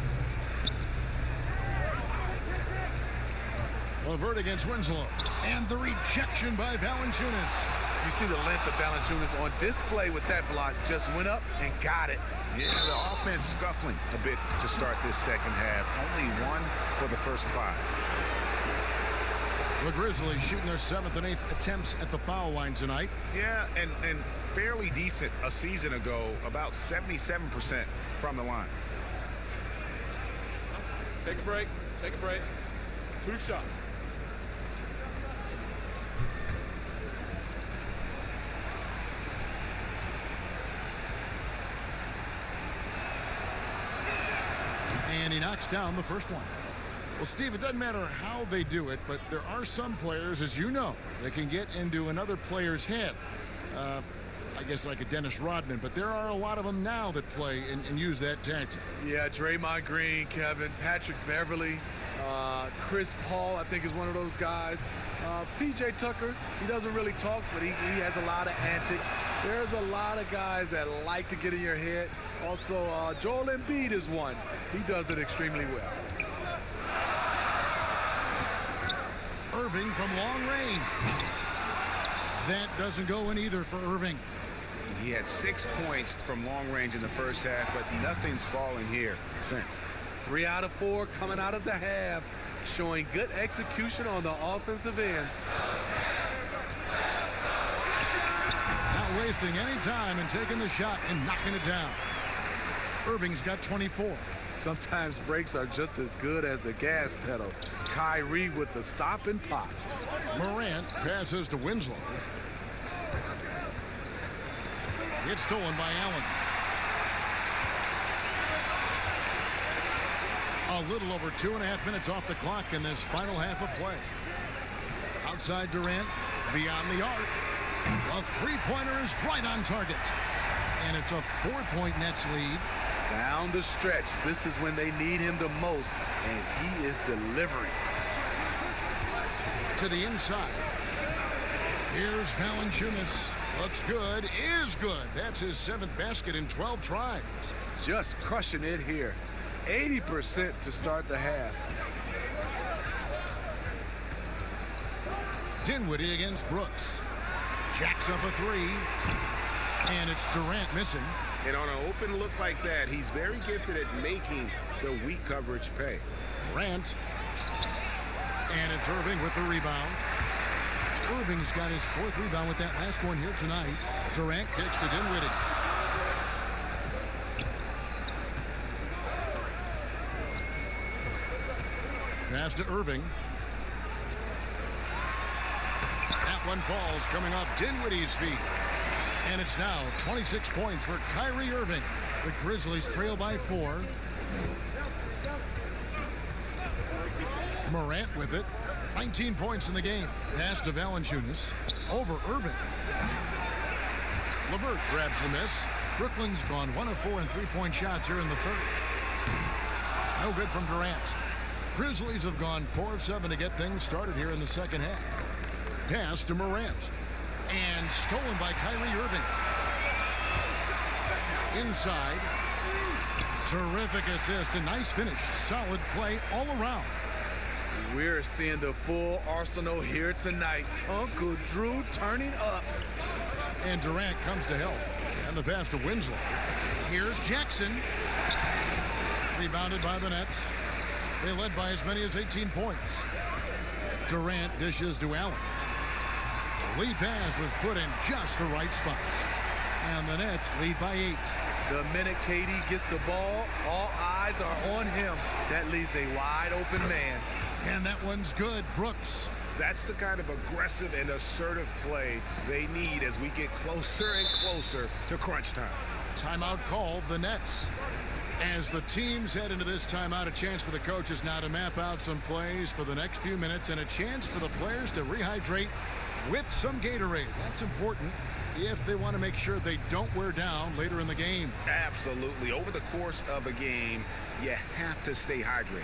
LeVert against Winslow. And the rejection by Valanciunas. You see the length of Valanciunas on display with that block. Just went up and got it. Yeah, the offense scuffling a bit to start this second half. Only 1 for the first 5. The Grizzlies shooting their 7th and 8th attempts at the foul line tonight. Yeah, and fairly decent a season ago, about 77% from the line. Take a break. Take a break. 2 shots. And he knocks down the first one. Well, Steve, it doesn't matter how they do it, but there are some players, as you know, that can get into another player's head. I guess like a Dennis Rodman, but there are a lot of them now that play and use that tactic. Yeah, Draymond Green, Kevin, Patrick Beverly, Chris Paul, I think is one of those guys. PJ Tucker, he doesn't really talk, but he has a lot of antics. There's a lot of guys that like to get in your head. Also, Joel Embiid is one. He does it extremely well. Irving from long range. That doesn't go in either for Irving. He had 6 points from long range in the first half, but nothing's fallen here since. 3 out of 4 coming out of the half. showing good execution on the offensive end. Not wasting any time and taking the shot and knocking it down. Irving's got 24. Sometimes breaks are just as good as the gas pedal. Kyrie with the stop and pop. Morant passes to Winslow. It's stolen by Allen. A little over 2.5 minutes off the clock in this final half of play. Outside Durant, beyond the arc. A three-pointer is right on target. And it's a 4-point Nets lead. Down the stretch, this is when they need him the most, and he is delivering. To the inside. Here's Valanciunas. Looks good, is good. That's his 7th basket in 12 tries. Just crushing it here. 80% to start the half. Dinwiddie against Brooks. Jacks up a three. And it's Durant missing. And on an open look like that, he's very gifted at making the weak coverage pay. Durant. And it's Irving with the rebound. Irving's got his 4th rebound with that last one here tonight. Durant kicks to Dinwiddie. Pass to Irving. That one falls coming off Dinwiddie's feet. And it's now 26 points for Kyrie Irving. The Grizzlies trail by 4. Morant with it. 19 points in the game. Pass to Valanciunas. Over Irving. LeVert grabs the miss. Brooklyn's gone 1 of 4 in 3-point shots here in the 3rd. No good from Durant. Grizzlies have gone 4 of 7 to get things started here in the 2nd half. Pass to Morant. And stolen by Kyrie Irving. Inside. Terrific assist. A nice finish. Solid play all around. We're seeing the full arsenal here tonight. Uncle Drew turning up. And Durant comes to help. And the pass to Winslow. Here's Jackson. Rebounded by the Nets. They led by as many as 18 points. Durant dishes to Allen. Lead pass was put in just the right spot. And the Nets lead by 8. The minute KD gets the ball, all eyes are on him. That leaves a wide open man. And that one's good. Brooks. That's the kind of aggressive and assertive play they need as we get closer and closer to crunch time. Timeout called, the Nets. As the teams head into this timeout, a chance for the coaches now to map out some plays for the next few minutes and a chance for the players to rehydrate with some Gatorade. That's important if they want to make sure they don't wear down later in the game. Absolutely. Over the course of a game, you have to stay hydrated.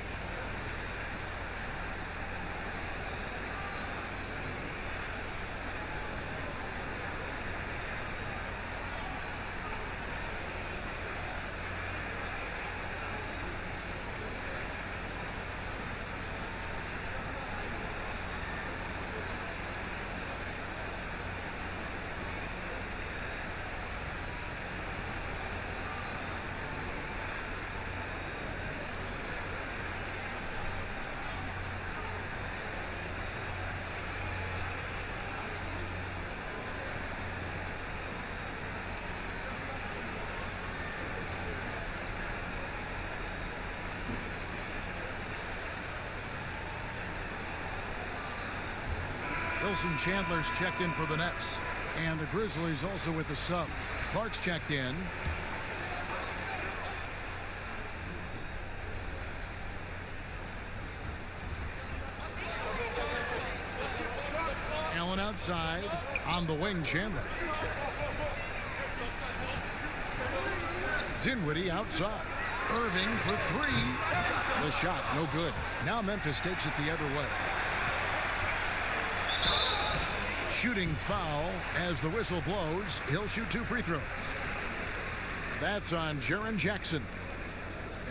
Wilson Chandler's checked in for the Nets. And the Grizzlies also with the sub. Clark's checked in. Allen outside. On the wing, Chandler. Dinwiddie outside. Irving for 3. The shot, no good. Now Memphis takes it the other way. Shooting foul as the whistle blows. He'll shoot 2 free throws. That's on Jaren Jackson.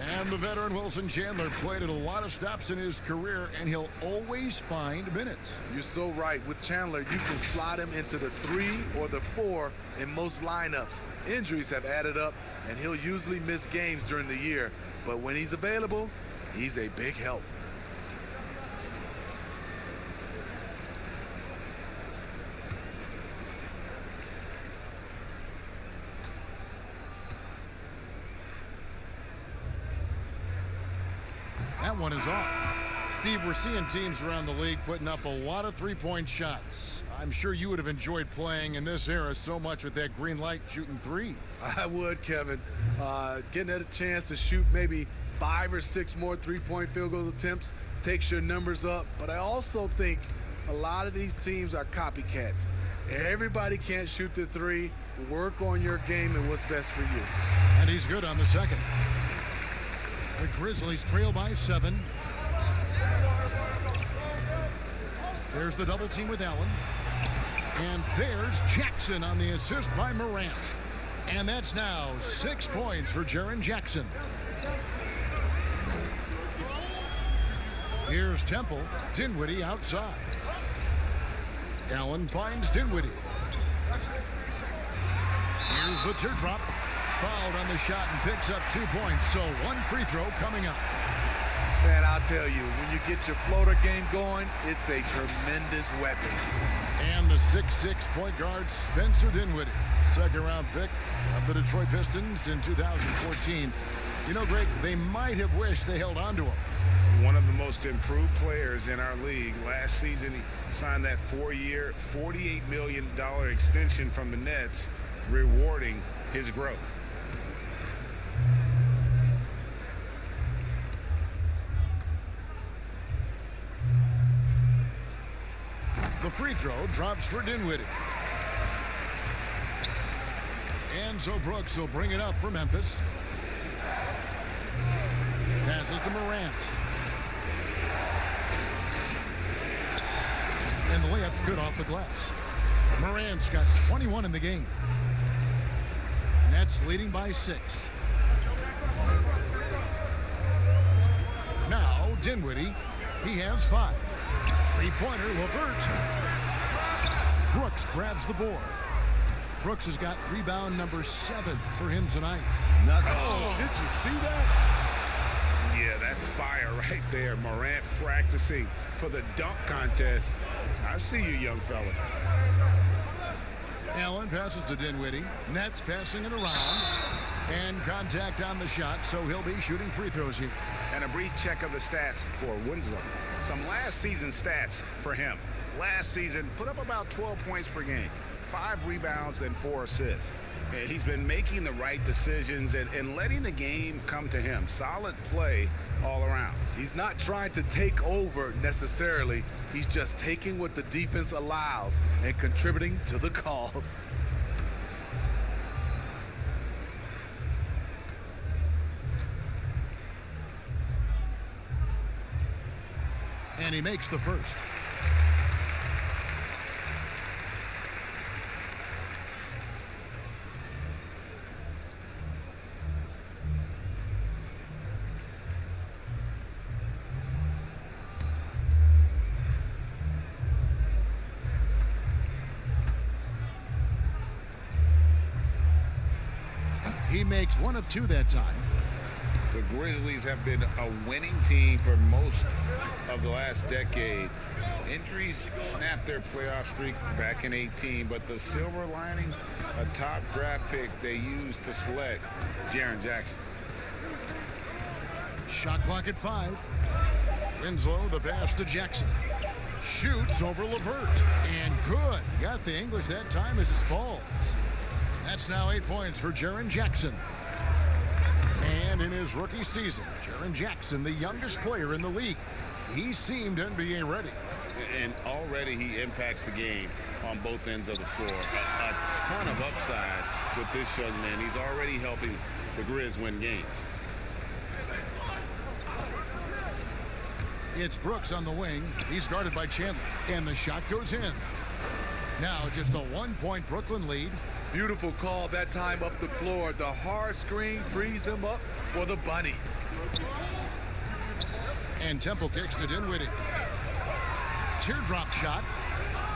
And the veteran Wilson Chandler played at a lot of stops in his career, and he'll always find minutes. You're so right. With Chandler, you can slide him into the 3 or the 4 in most lineups. Injuries have added up, and he'll usually miss games during the year. But when he's available, he's a big help. That one is off. Steve, we're seeing teams around the league putting up a lot of three-point shots. I'm sure you would have enjoyed playing in this era so much with that green light shooting threes. I would, Kevin. Getting a chance to shoot maybe 5 or 6 more three-point field goal attempts takes your numbers up. But I also think a lot of these teams are copycats. Everybody can't shoot the three. Work on your game and what's best for you. And he's good on the second. The Grizzlies trail by 7. There's the double team with Allen. And there's Jackson on the assist by Morant. And that's now 6 points for Jaren Jackson. Here's Temple. Dinwiddie outside. Allen finds Dinwiddie. Here's the teardrop. Fouled on the shot and picks up 2 points. So 1 free throw coming up. Man, I'll tell you, when you get your floater game going, it's a tremendous weapon. And the 6'6" point guard, Spencer Dinwiddie, second-round pick of the Detroit Pistons in 2014. You know, Greg, they might have wished they held on to him. One of the most improved players in our league. Last season, he signed that 4-year, $48 million extension from the Nets, rewarding his growth. The free throw drops for Dinwiddie. And so Brooks will bring it up for Memphis. Passes to Morant. And the layup's good off the glass. Morant's got 21 in the game. Nets leading by 6. Now Dinwiddie, he has 5. Three-pointer, LeVert. Brooks grabs the board. Brooks has got rebound number 7 for him tonight. Oh, did you see that? Yeah, that's fire right there. Morant practicing for the dunk contest. I see you, young fella. Allen passes to Dinwiddie. Nets passing it around. And contact on the shot, so he'll be shooting free throws here. And a brief check of the stats for Winslow. Some last season stats for him. Last season, put up about 12 points per game, 5 rebounds and 4 assists. And he's been making the right decisions and letting the game come to him. Solid play all around. He's not trying to take over necessarily. He's just taking what the defense allows and contributing to the cause. And he makes the first. He makes 1 of 2 that time. The Grizzlies have been a winning team for most of the last decade. Injuries snapped their playoff streak back in 18, but the silver lining, a top draft pick they used to select Jaren Jackson. Shot clock at 5. Winslow, the pass to Jackson. Shoots over LeVert. And good. Got the English that time as it falls. That's now 8 points for Jaren Jackson. And in his rookie season, Jaren Jackson, the youngest player in the league, he seemed NBA ready. And already he impacts the game on both ends of the floor. A ton of upside with this young man. He's already helping the Grizz win games. It's Brooks on the wing. He's guarded by Chandler. And the shot goes in. Now just a 1-point Brooklyn lead. Beautiful call that time up the floor. The hard screen frees him up for the bunny. And Temple kicks to Dinwiddie. Teardrop shot.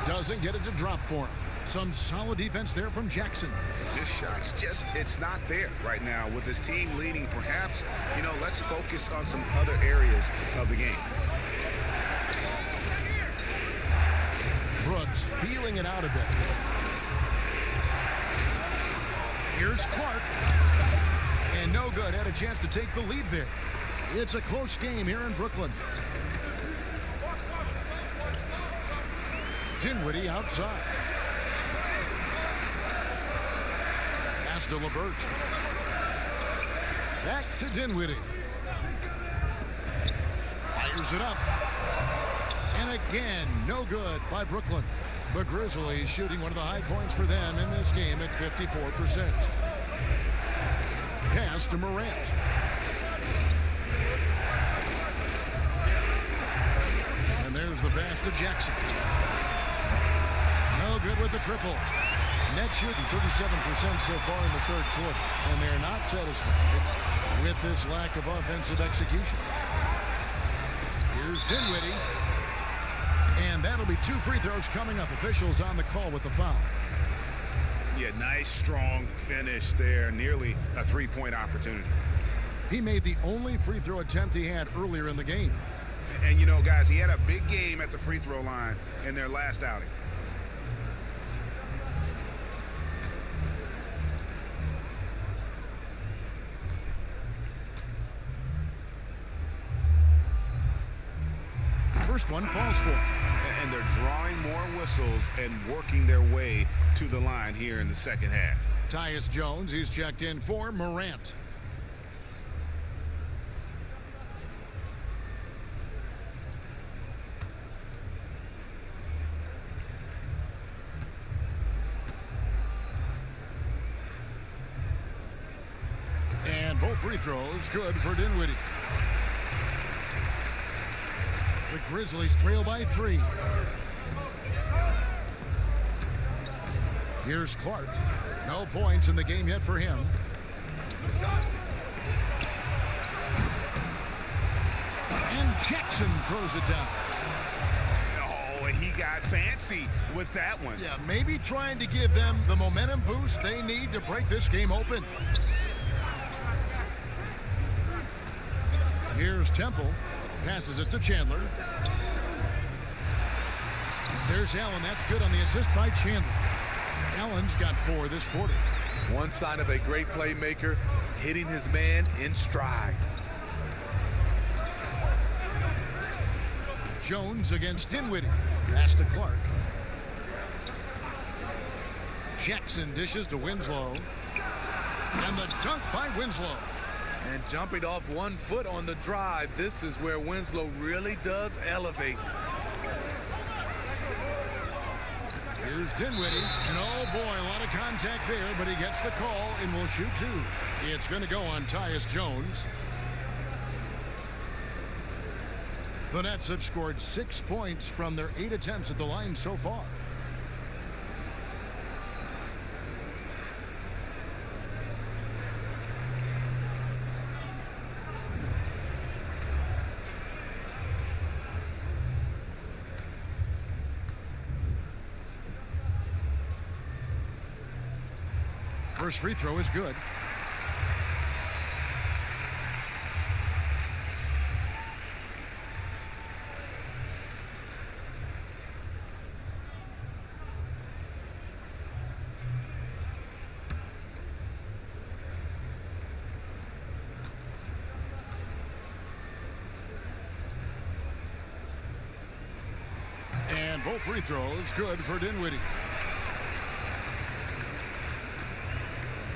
Doesn't get it to drop for him. Some solid defense there from Jackson. This shot's just, it's not there right now. With his team leading, perhaps, you know, let's focus on some other areas of the game. Brooks feeling it out a bit. Here's Clark. And no good. Had a chance to take the lead there. It's a close game here in Brooklyn. Dinwiddie outside. Pass to LeVert. Back to Dinwiddie. Fires it up. And again, no good by Brooklyn. The Grizzlies shooting one of the high points for them in this game at 54%. Pass to Morant. And there's the pass to Jackson. No good with the triple. Nets shooting 37% so far in the third quarter. And they're not satisfied with this lack of offensive execution. Here's Dinwiddie. And that'll be 2 free throws coming up. Officials on the call with the foul. Yeah, nice, strong finish there. Nearly a three-point opportunity. He made the only free throw attempt he had earlier in the game. And, you know, guys, he had a big game at the free throw line in their last outing. First one falls for him. And they're drawing more whistles and working their way to the line here in the second half. Tyus Jones, he's checked in for Morant. And both free throws good for Dinwiddie. The Grizzlies trail by 3. Here's Clark. No points in the game yet for him. And Jackson throws it down. Oh, he got fancy with that one. Yeah, maybe trying to give them the momentum boost they need to break this game open. Here's Temple. Passes it to Chandler. There's Allen. That's good on the assist by Chandler. Allen's got 4 this quarter. One sign of a great playmaker, hitting his man in stride. Jones against Dinwiddie. Pass to Clark. Jackson dishes to Winslow. And the dunk by Winslow. And jumping off 1 foot on the drive, this is where Winslow really does elevate. Here's Dinwiddie, and oh boy, a lot of contact there, but he gets the call and will shoot 2. It's going to go on Tyus Jones. The Nets have scored 6 points from their 8 attempts at the line so far. First free throw is good. And both free throws good for Dinwiddie.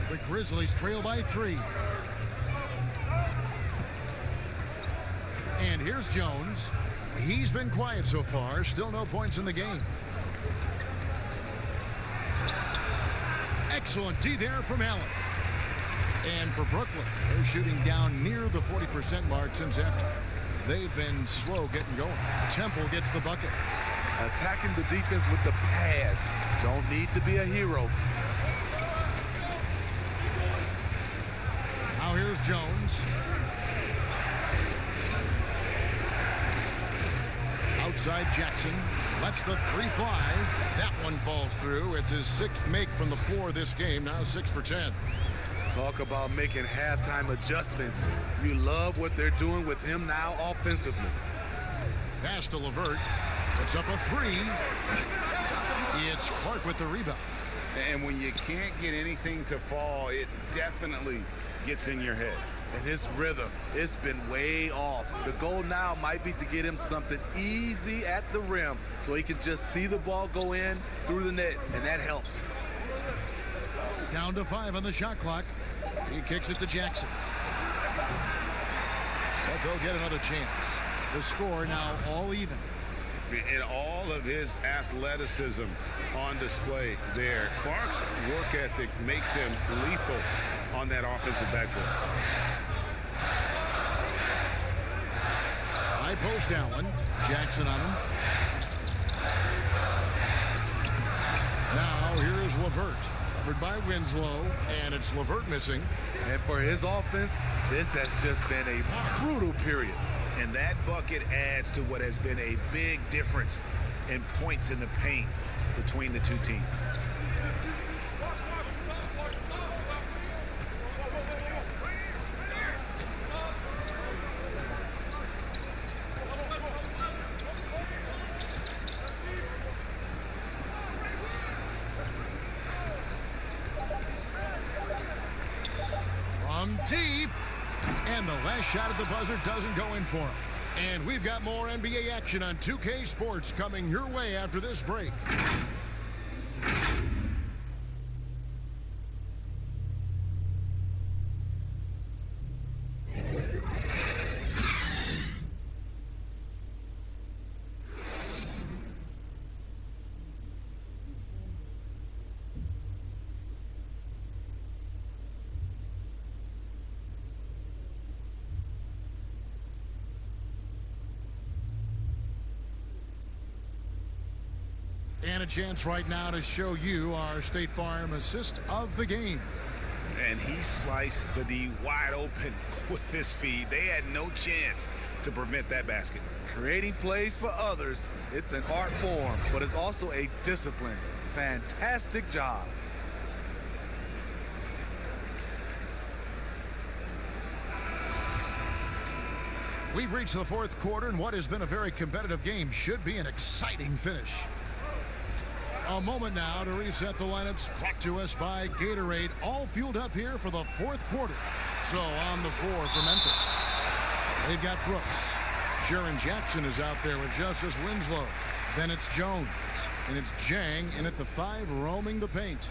The Grizzlies trail by 3. And here's Jones. He's been quiet so far. Still no points in the game. Excellent D there from Allen. And for Brooklyn, they're shooting down near the 40% mark since after. They've been slow getting going. Temple gets the bucket. Attacking the defense with the pass. Don't need to be a hero. Now here's Jones. Outside Jackson. Lets the 3 fly. That one falls through. It's his 6th make from the floor this game. Now 6 for 10. Talk about making halftime adjustments. You love what they're doing with him now offensively. Pass to LeVert. Puts up a 3. It's Clark with the rebound. And when you can't get anything to fall, it definitely gets in your head. and his rhythm, it's been way off. The goal now might be to get him something easy at the rim so he can just see the ball go in through the net, and that helps. Down to 5 on the shot clock. He kicks it to Jackson. But they'll get another chance. The score now all even. And all of his athleticism on display there. Clark's work ethic makes him lethal on that offensive backboard. High post Allen. Jackson on him. Now here is LeVert. Covered by Winslow, and it's LeVert missing. And for his offense, this has just been a brutal period. And that bucket adds to what has been a big difference in points in the paint between the two teams. From deep. And the last shot at the buzzer doesn't go in for him. And we've got more NBA action on 2K Sports coming your way after this break. And a chance right now to show you our State Farm assist of the game. And he sliced the D wide open with his feed. They had no chance to prevent that basket. Creating plays for others, it's an art form, but it's also a discipline. Fantastic job. We've reached the fourth quarter, and what has been a very competitive game should be an exciting finish. A moment now to reset the lineups brought to us by Gatorade, all fueled up here for the fourth quarter. So on the floor for Memphis, they've got Brooks. Jaren Jackson is out there with Justice Winslow. Then it's Jones, and it's Jang in at the 5, roaming the paint.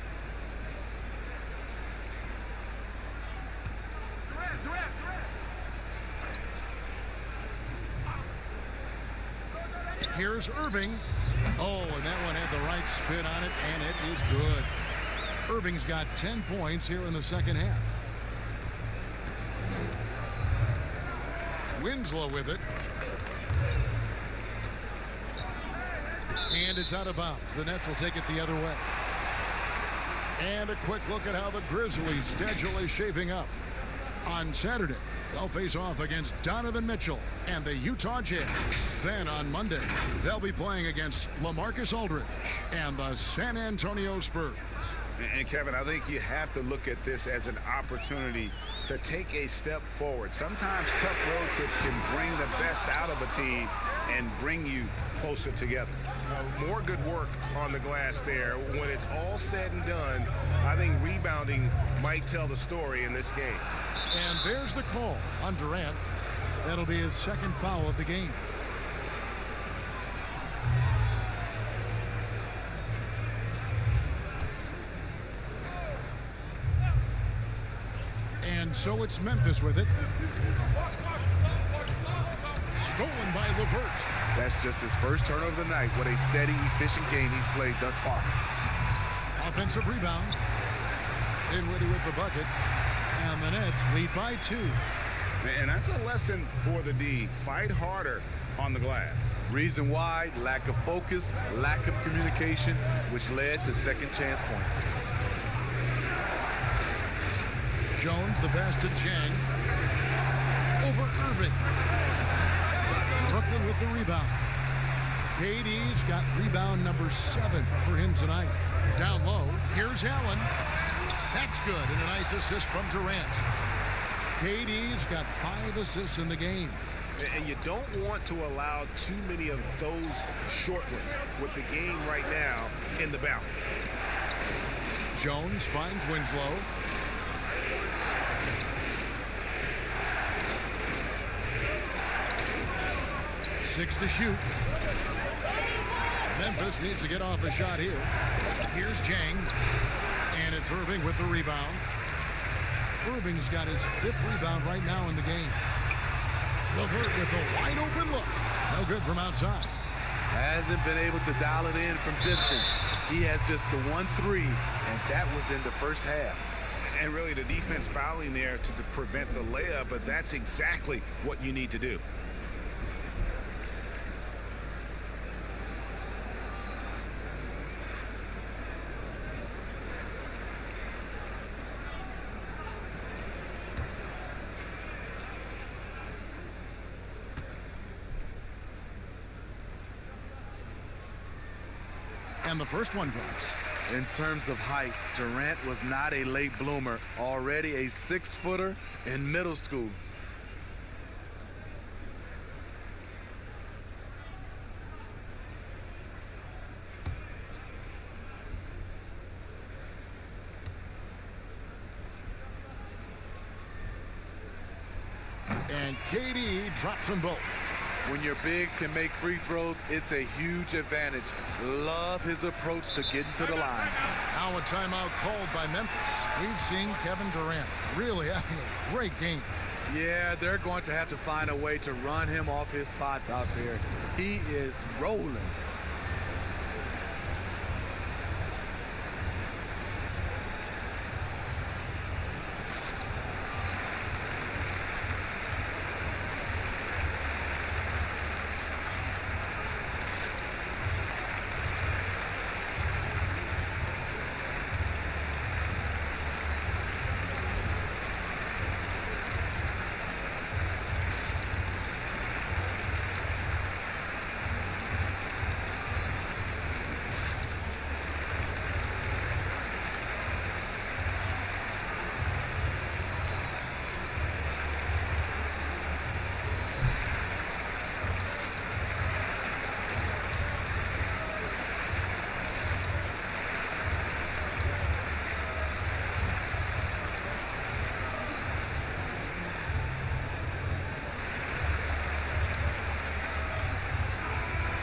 Here's Irving. Oh, and that one had the right spin on it, and it is good. Irving's got 10 points here in the second half. Winslow with it. And it's out of bounds. The Nets will take it the other way. And a quick look at how the Grizzlies' schedule is shaping up. On Saturday, they'll face off against Donovan Mitchell and the Utah Jazz. Then on Monday, they'll be playing against LaMarcus Aldridge and the San Antonio Spurs. And Kevin, I think you have to look at this as an opportunity to take a step forward. Sometimes tough road trips can bring the best out of a team and bring you closer together. More good work on the glass there. When it's all said and done, I think rebounding might tell the story in this game. And there's the call on Durant. That'll be his second foul of the game. And so it's Memphis with it. Stolen by LeVert. That's just his first turnover of the night. What a steady, efficient game he's played thus far. Offensive rebound. Dinwiddie with the bucket. And the Nets lead by 2. And that's a lesson for the D. Fight harder on the glass. Reason why: lack of focus, lack of communication, which led to second chance points. Jones, the pass to Jang. Over Irving. Brooklyn with the rebound. KD's got rebound number 7 for him tonight. Down low, here's Allen. That's good, and a nice assist from Durant. KD's got 5 assists in the game. And you don't want to allow too many of those short ones with the game right now in the balance. Jones finds Winslow. 6 to shoot. Memphis needs to get off a shot here. Here's Jang. And it's Irving with the rebound. Irving's got his 5th rebound right now in the game. LeVert with the wide open look. No good from outside. Hasn't been able to dial it in from distance. He has just the 1-3, and that was in the first half. And really the defense fouling there to prevent the layup, but that's exactly what you need to do. And the first one drops. In terms of height, Durant was not a late bloomer, already a 6-footer in middle school. And KD drops them both. When your bigs can make free throws, it's a huge advantage. Love his approach to getting to the line. Now a timeout called by Memphis. We've seen Kevin Durant really having a great game. Yeah, they're going to have to find a way to run him off his spots out there. He is rolling.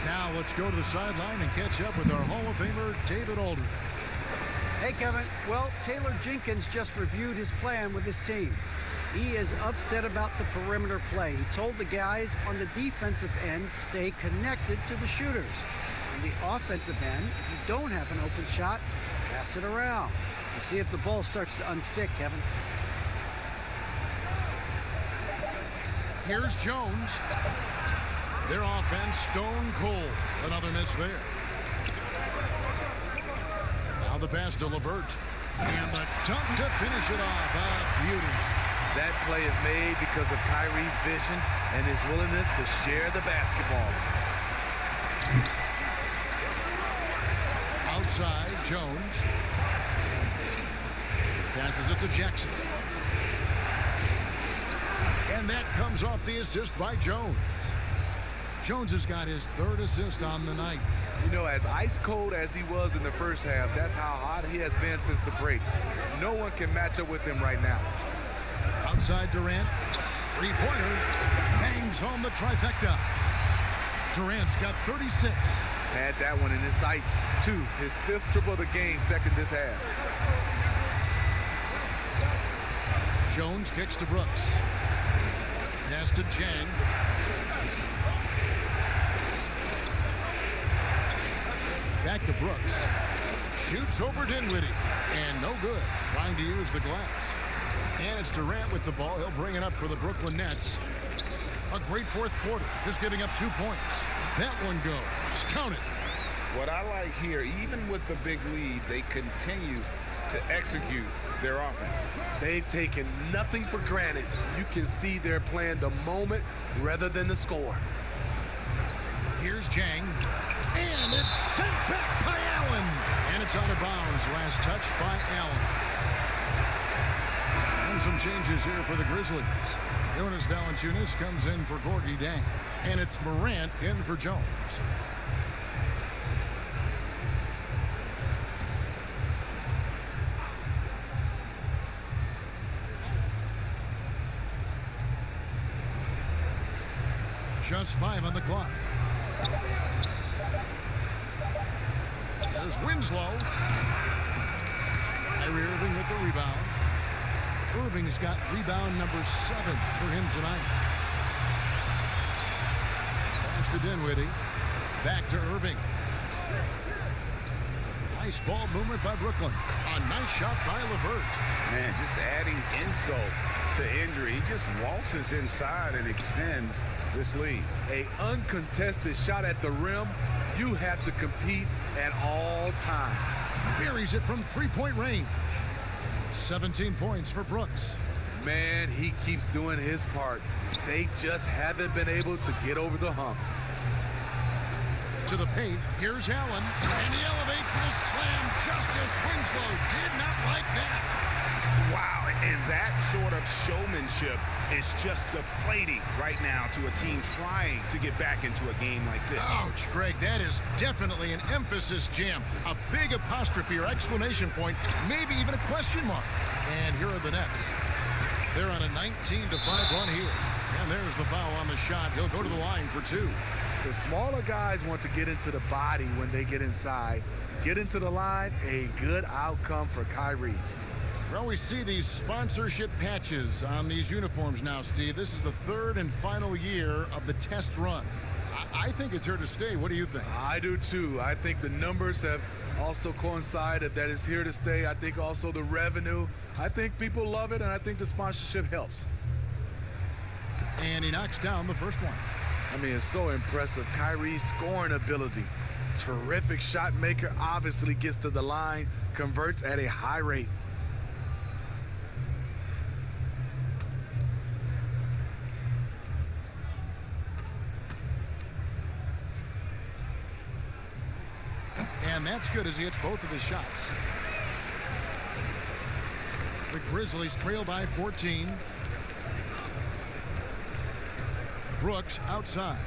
Now let's go to the sideline and catch up with our Hall of Famer, David Aldridge. Hey, Kevin. Well, Taylor Jenkins just reviewed his plan with his team. He is upset about the perimeter play. He told the guys on the defensive end, stay connected to the shooters. On the offensive end, if you don't have an open shot, pass it around. And see if the ball starts to unstick, Kevin. Here's Jones. Their offense stone cold. Another miss there. Now the pass to LeVert. And the dunk to finish it off. A beauty. That play is made because of Kyrie's vision and his willingness to share the basketball. Outside, Jones. Passes it to Jackson. And that comes off the assist by Jones. Jones has got his 3rd assist on the night. You know, as ice cold as he was in the first half, that's how hot he has been since the break. No one can match up with him right now. Outside Durant, 3-pointer, bangs home the trifecta. Durant's got 36. Had that one in his sights, too. His 5th triple of the game, 2nd this half. Jones kicks to Brooks. Pass to Jang. Back to Brooks. Shoots over Dinwiddie. And no good. Trying to use the glass. And it's Durant with the ball. He'll bring it up for the Brooklyn Nets. A great 4th quarter. Just giving up 2 points. That one goes. Count it. What I like here, even with the big lead, they continue to execute their offense. They've taken nothing for granted. You can see they're playing the moment rather than the score. Here's Jang. And it's sent back by Allen. And it's out of bounds. Last touch by Allen. And some changes here for the Grizzlies. Jonas Valanciunas comes in for Gorgie Dang. And it's Morant in for Jones. Just 5 on the clock. There's Winslow. Kyrie Irving with the rebound. Irving's got rebound number 7 for him tonight. Pass to Dinwiddie. Back to Irving. Nice ball movement by Brooklyn. A nice shot by LeVert. Man, just adding insult to injury. He just waltzes inside and extends this lead. A uncontested shot at the rim. You have to compete at all times. Buries it from three-point range. 17 points for Brooks. Man, he keeps doing his part. They just haven't been able to get over the hump. To the paint, here's Allen, and he elevates with a slam. Justice Winslow did not like that. Wow, and that sort of showmanship is just deflating right now to a team trying to get back into a game like this. Ouch, Greg, that is definitely an emphasis jam. A big apostrophe or exclamation point, maybe even a question mark. And here are the Nets. They're on a 19-5 run here. And there's the foul on the shot. He'll go to the line for 2. The smaller guys want to get into the body when they get inside. Get into the line, a good outcome for Kyrie. Well, we see these sponsorship patches on these uniforms now, Steve. This is the 3rd and final year of the test run. I think it's here to stay. What do you think? I do too. I think the numbers have also coincided that it's here to stay. I think also the revenue. I think people love it, and I think the sponsorship helps. And he knocks down the first one. I mean, it's so impressive. Kyrie's scoring ability. Terrific shot maker. Obviously gets to the line, converts at a high rate. And that's good as he hits both of his shots. The Grizzlies trail by 14. Brooks outside.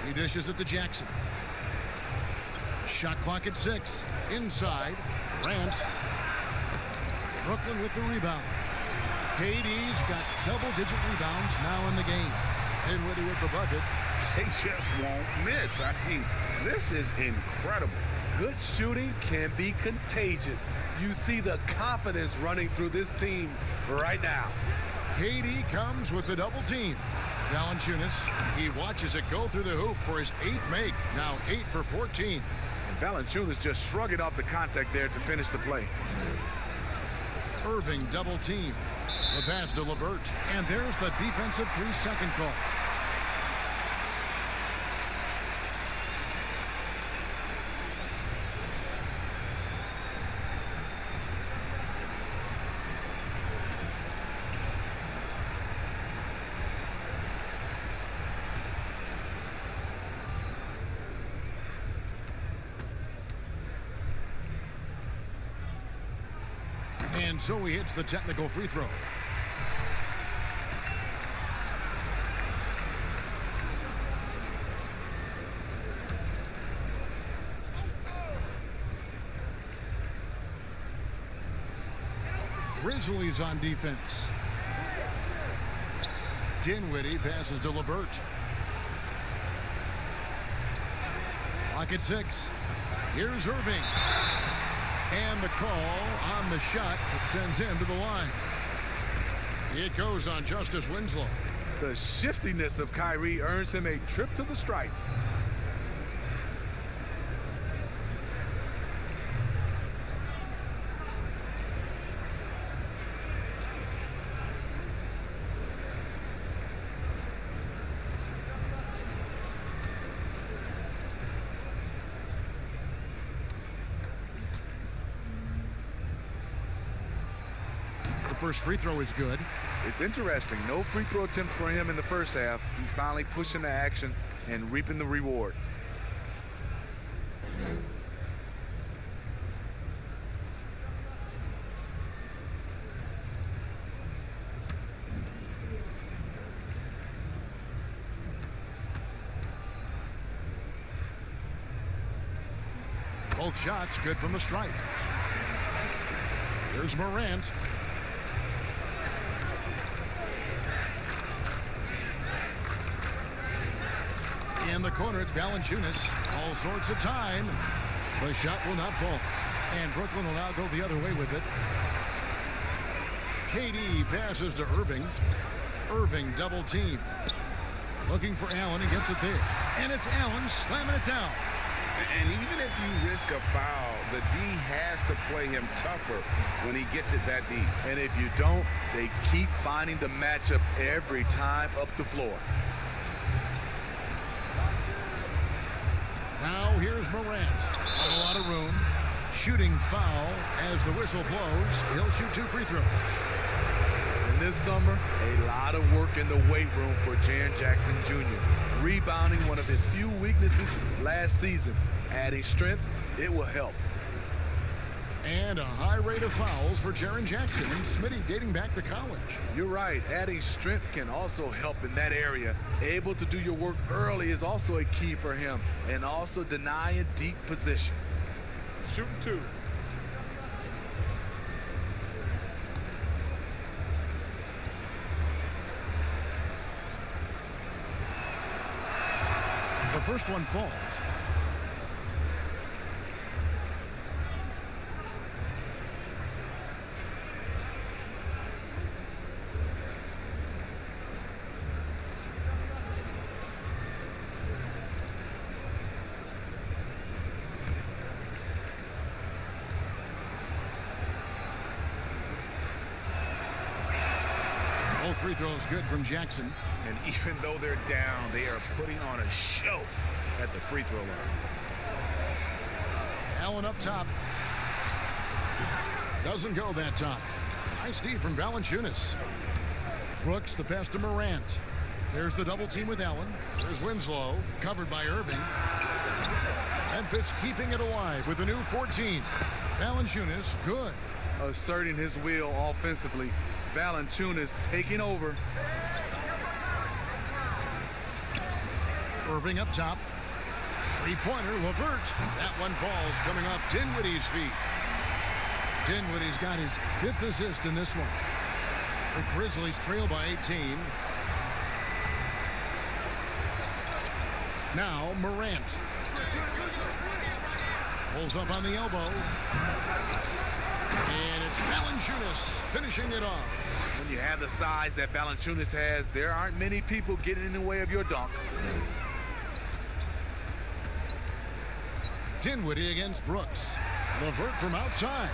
He dishes it to Jackson. Shot clock at 6. Inside. Grant. Brooklyn with the rebound. KD's got double-digit rebounds now in the game. Dinwiddie with the bucket. They just won't miss. I mean, this is incredible. Good shooting can be contagious. You see the confidence running through this team right now. KD comes with the double team. Valanciunas, he watches it go through the hoop for his 8th make. Now 8 for 14. And Valanciunas just shrugging off the contact there to finish the play. Irving double team. The pass to LeVert. And there's the defensive 3-second call. And so he hits the technical free throw. Grizzlies on defense. Dinwiddie passes to LeVert. Clock at 6. Here's Irving. And the call on the shot that sends him to the line. It goes on Justice Winslow. The shiftiness of Kyrie earns him a trip to the stripe. First free throw is good. It's interesting. No free throw attempts for him in the first half. He's finally pushing the action and reaping the reward. Both shots good from the stripe. Here's Morant. In the corner, it's Valanciunas. All sorts of time. The shot will not fall. And Brooklyn will now go the other way with it. KD passes to Irving. Irving double team. Looking for Allen. He gets it there. And it's Allen slamming it down. And even if you risk a foul, the D has to play him tougher when he gets it that deep. And if you don't, they keep finding the matchup every time up the floor. Now here's Morant. Not a lot of room. Shooting foul as the whistle blows. He'll shoot 2 free throws. And this summer, a lot of work in the weight room for Jaren Jackson Jr. Rebounding, one of his few weaknesses last season. Adding strength, it will help. And a high rate of fouls for Jaren Jackson. Smitty dating back to college. You're right. Adding strength can also help in that area. Able to do your work early is also a key for him. And also denying deep position. Shooting 2. The first one falls. Both free throws good from Jackson. And even though they're down, they are putting on a show at the free throw line. Allen up top. Doesn't go that time. Nice D from Valanciunas. Brooks, the pass to Morant. There's the double team with Allen. There's Winslow, covered by Irving. Memphis keeping it alive with a new 14. Valanciunas, good. Asserting his will offensively. Valanciunas taking over. Irving up top. Three-pointer, LeVert. That one falls, coming off Dinwiddie's feet. Dinwiddie's got his 5th assist in this one. The Grizzlies trail by 18. Now Morant. Pulls up on the elbow. And it's Valanciunas finishing it off. When you have the size that Valanciunas has, there aren't many people getting in the way of your dunk. Dinwiddie against Brooks. LeVert from outside.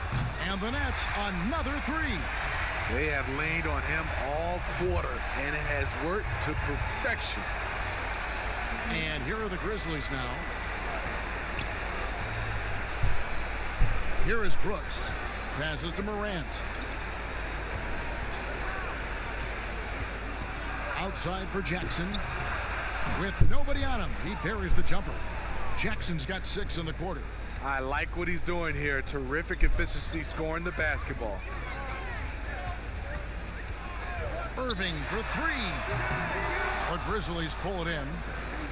And the Nets, another 3. They have leaned on him all quarter, and it has worked to perfection. And here are the Grizzlies now. Here is Brooks. Passes to Morant. Outside for Jackson. With nobody on him, he buries the jumper. Jackson's got 6 in the quarter. I like what he's doing here. Terrific efficiency scoring the basketball. Irving for 3. The Grizzlies pull it in.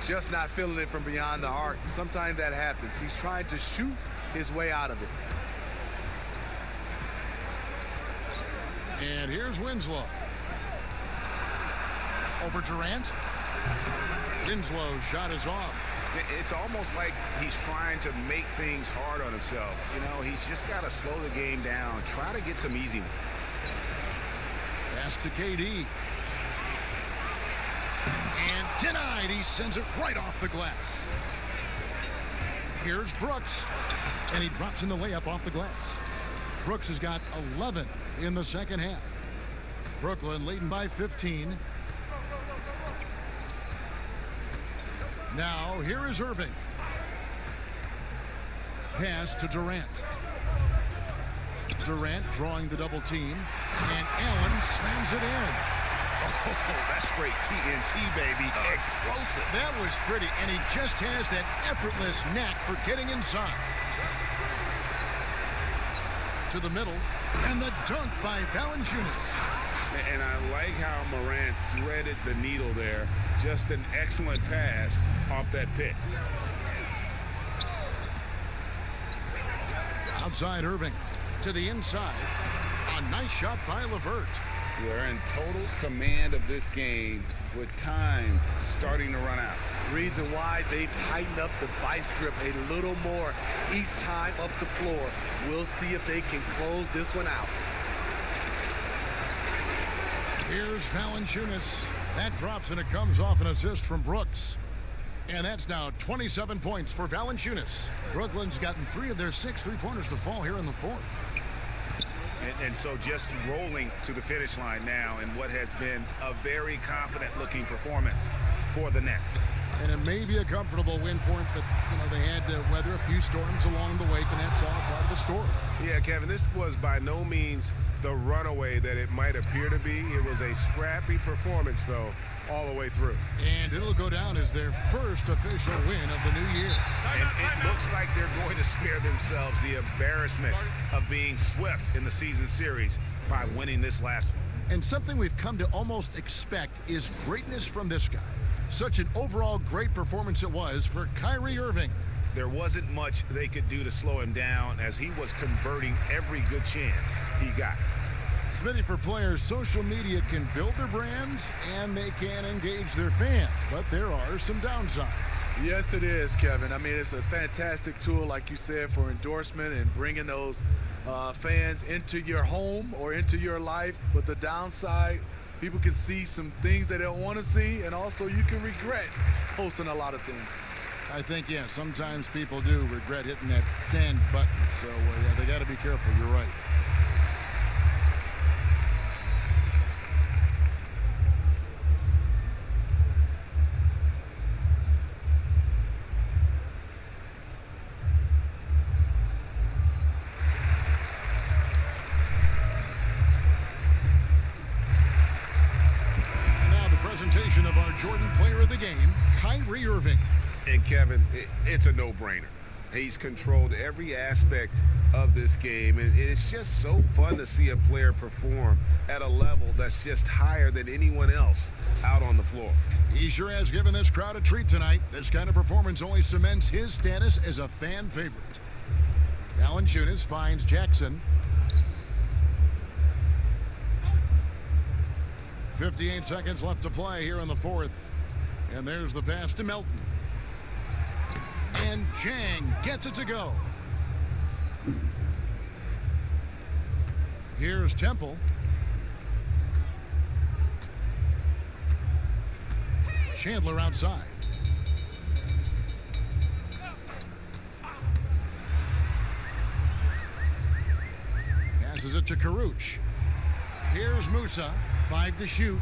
Just not feeling it from beyond the arc. Sometimes that happens. He's trying to shoot his way out of it. And here's Winslow. Over Durant. Winslow's shot is off. It's almost like he's trying to make things hard on himself. You know, he's just got to slow the game down. Try to get some easy ones. Pass to KD. And denied. He sends it right off the glass. Here's Brooks. And he drops in the layup off the glass. Brooks has got 11 in the second half. Brooklyn leading by 15. Now, here is Irving. Pass to Durant. Durant drawing the double team. And Allen slams it in. Oh, that's straight TNT, baby. Explosive. That was pretty. And he just has that effortless knack for getting inside. To the middle. And the dunk by Valanciunas. And I like how Morant threaded the needle there. Just an excellent pass off that pick. Outside Irving. To the inside. A nice shot by LeVert. They're in total command of this game with time starting to run out. Reason why they've tightened up the vice grip a little more each time up the floor. We'll see if they can close this one out. Here's Valanciunas. That drops, and it comes off an assist from Brooks. And that's now 27 points for Valanciunas. Brooklyn's gotten 3 of their 6 three-pointers to fall here in the fourth. And so just rolling to the finish line now in what has been a very confident-looking performance for the Nets. And it may be a comfortable win for him, but they had to weather a few storms along the way, and that's all part of the story. Yeah, Kevin, this was by no means the runaway that it might appear to be. It was a scrappy performance, though, all the way through. And it'll go down as their first official win of the new year. And it looks like they're going to spare themselves the embarrassment of being swept in the season series by winning this last one. And something we've come to almost expect is greatness from this guy. Such an overall great performance it was for Kyrie Irving. There wasn't much they could do to slow him down as he was converting every good chance he got. Smitty, for players, social media can build their brands and they can engage their fans, but there are some downsides. Yes, it is, Kevin. I mean, it's a fantastic tool, like you said, for endorsement and bringing those fans into your home or into your life. But the downside, people can see some things they don't want to see, and also you can regret posting a lot of things. I think, yeah, sometimes people do regret hitting that send button. So, yeah, they got to be careful. You're right. Now the presentation of our Jordan Player of the Game, Kyrie Irving. And Kevin, it's a no-brainer. He's controlled every aspect of this game, and it's just so fun to see a player perform at a level that's just higher than anyone else out on the floor. He sure has given this crowd a treat tonight. This kind of performance only cements his status as a fan favorite. Valanciunas finds Jackson. 58 seconds left to play here in the fourth. And there's the pass to Melton. And Jang gets it to go. Here's Temple. Chandler outside. Passes it to Karuch. Here's Musa. 5 to shoot.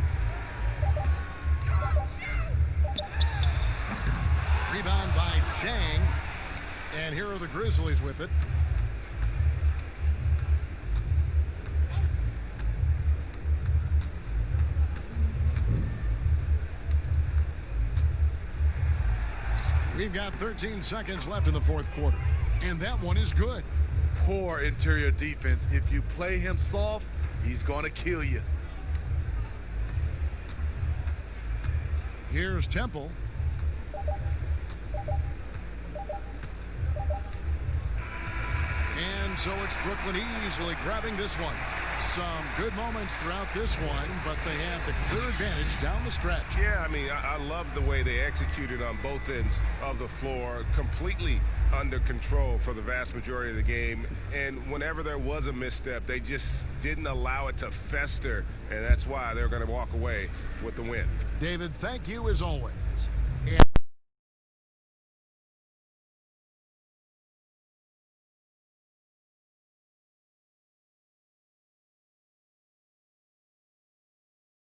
Rebound by Jang. And here are the Grizzlies with it. We've got 13 seconds left in the fourth quarter. And that one is good. Poor interior defense. If you play him soft, he's going to kill you. Here's Temple. And so it's Brooklyn easily grabbing this one. Some good moments throughout this one, but they have the clear advantage down the stretch. Yeah, I mean, I love the way they executed on both ends of the floor, completely under control for the vast majority of the game. And whenever there was a misstep, they just didn't allow it to fester, and that's why they're going to walk away with the win. David, thank you as always.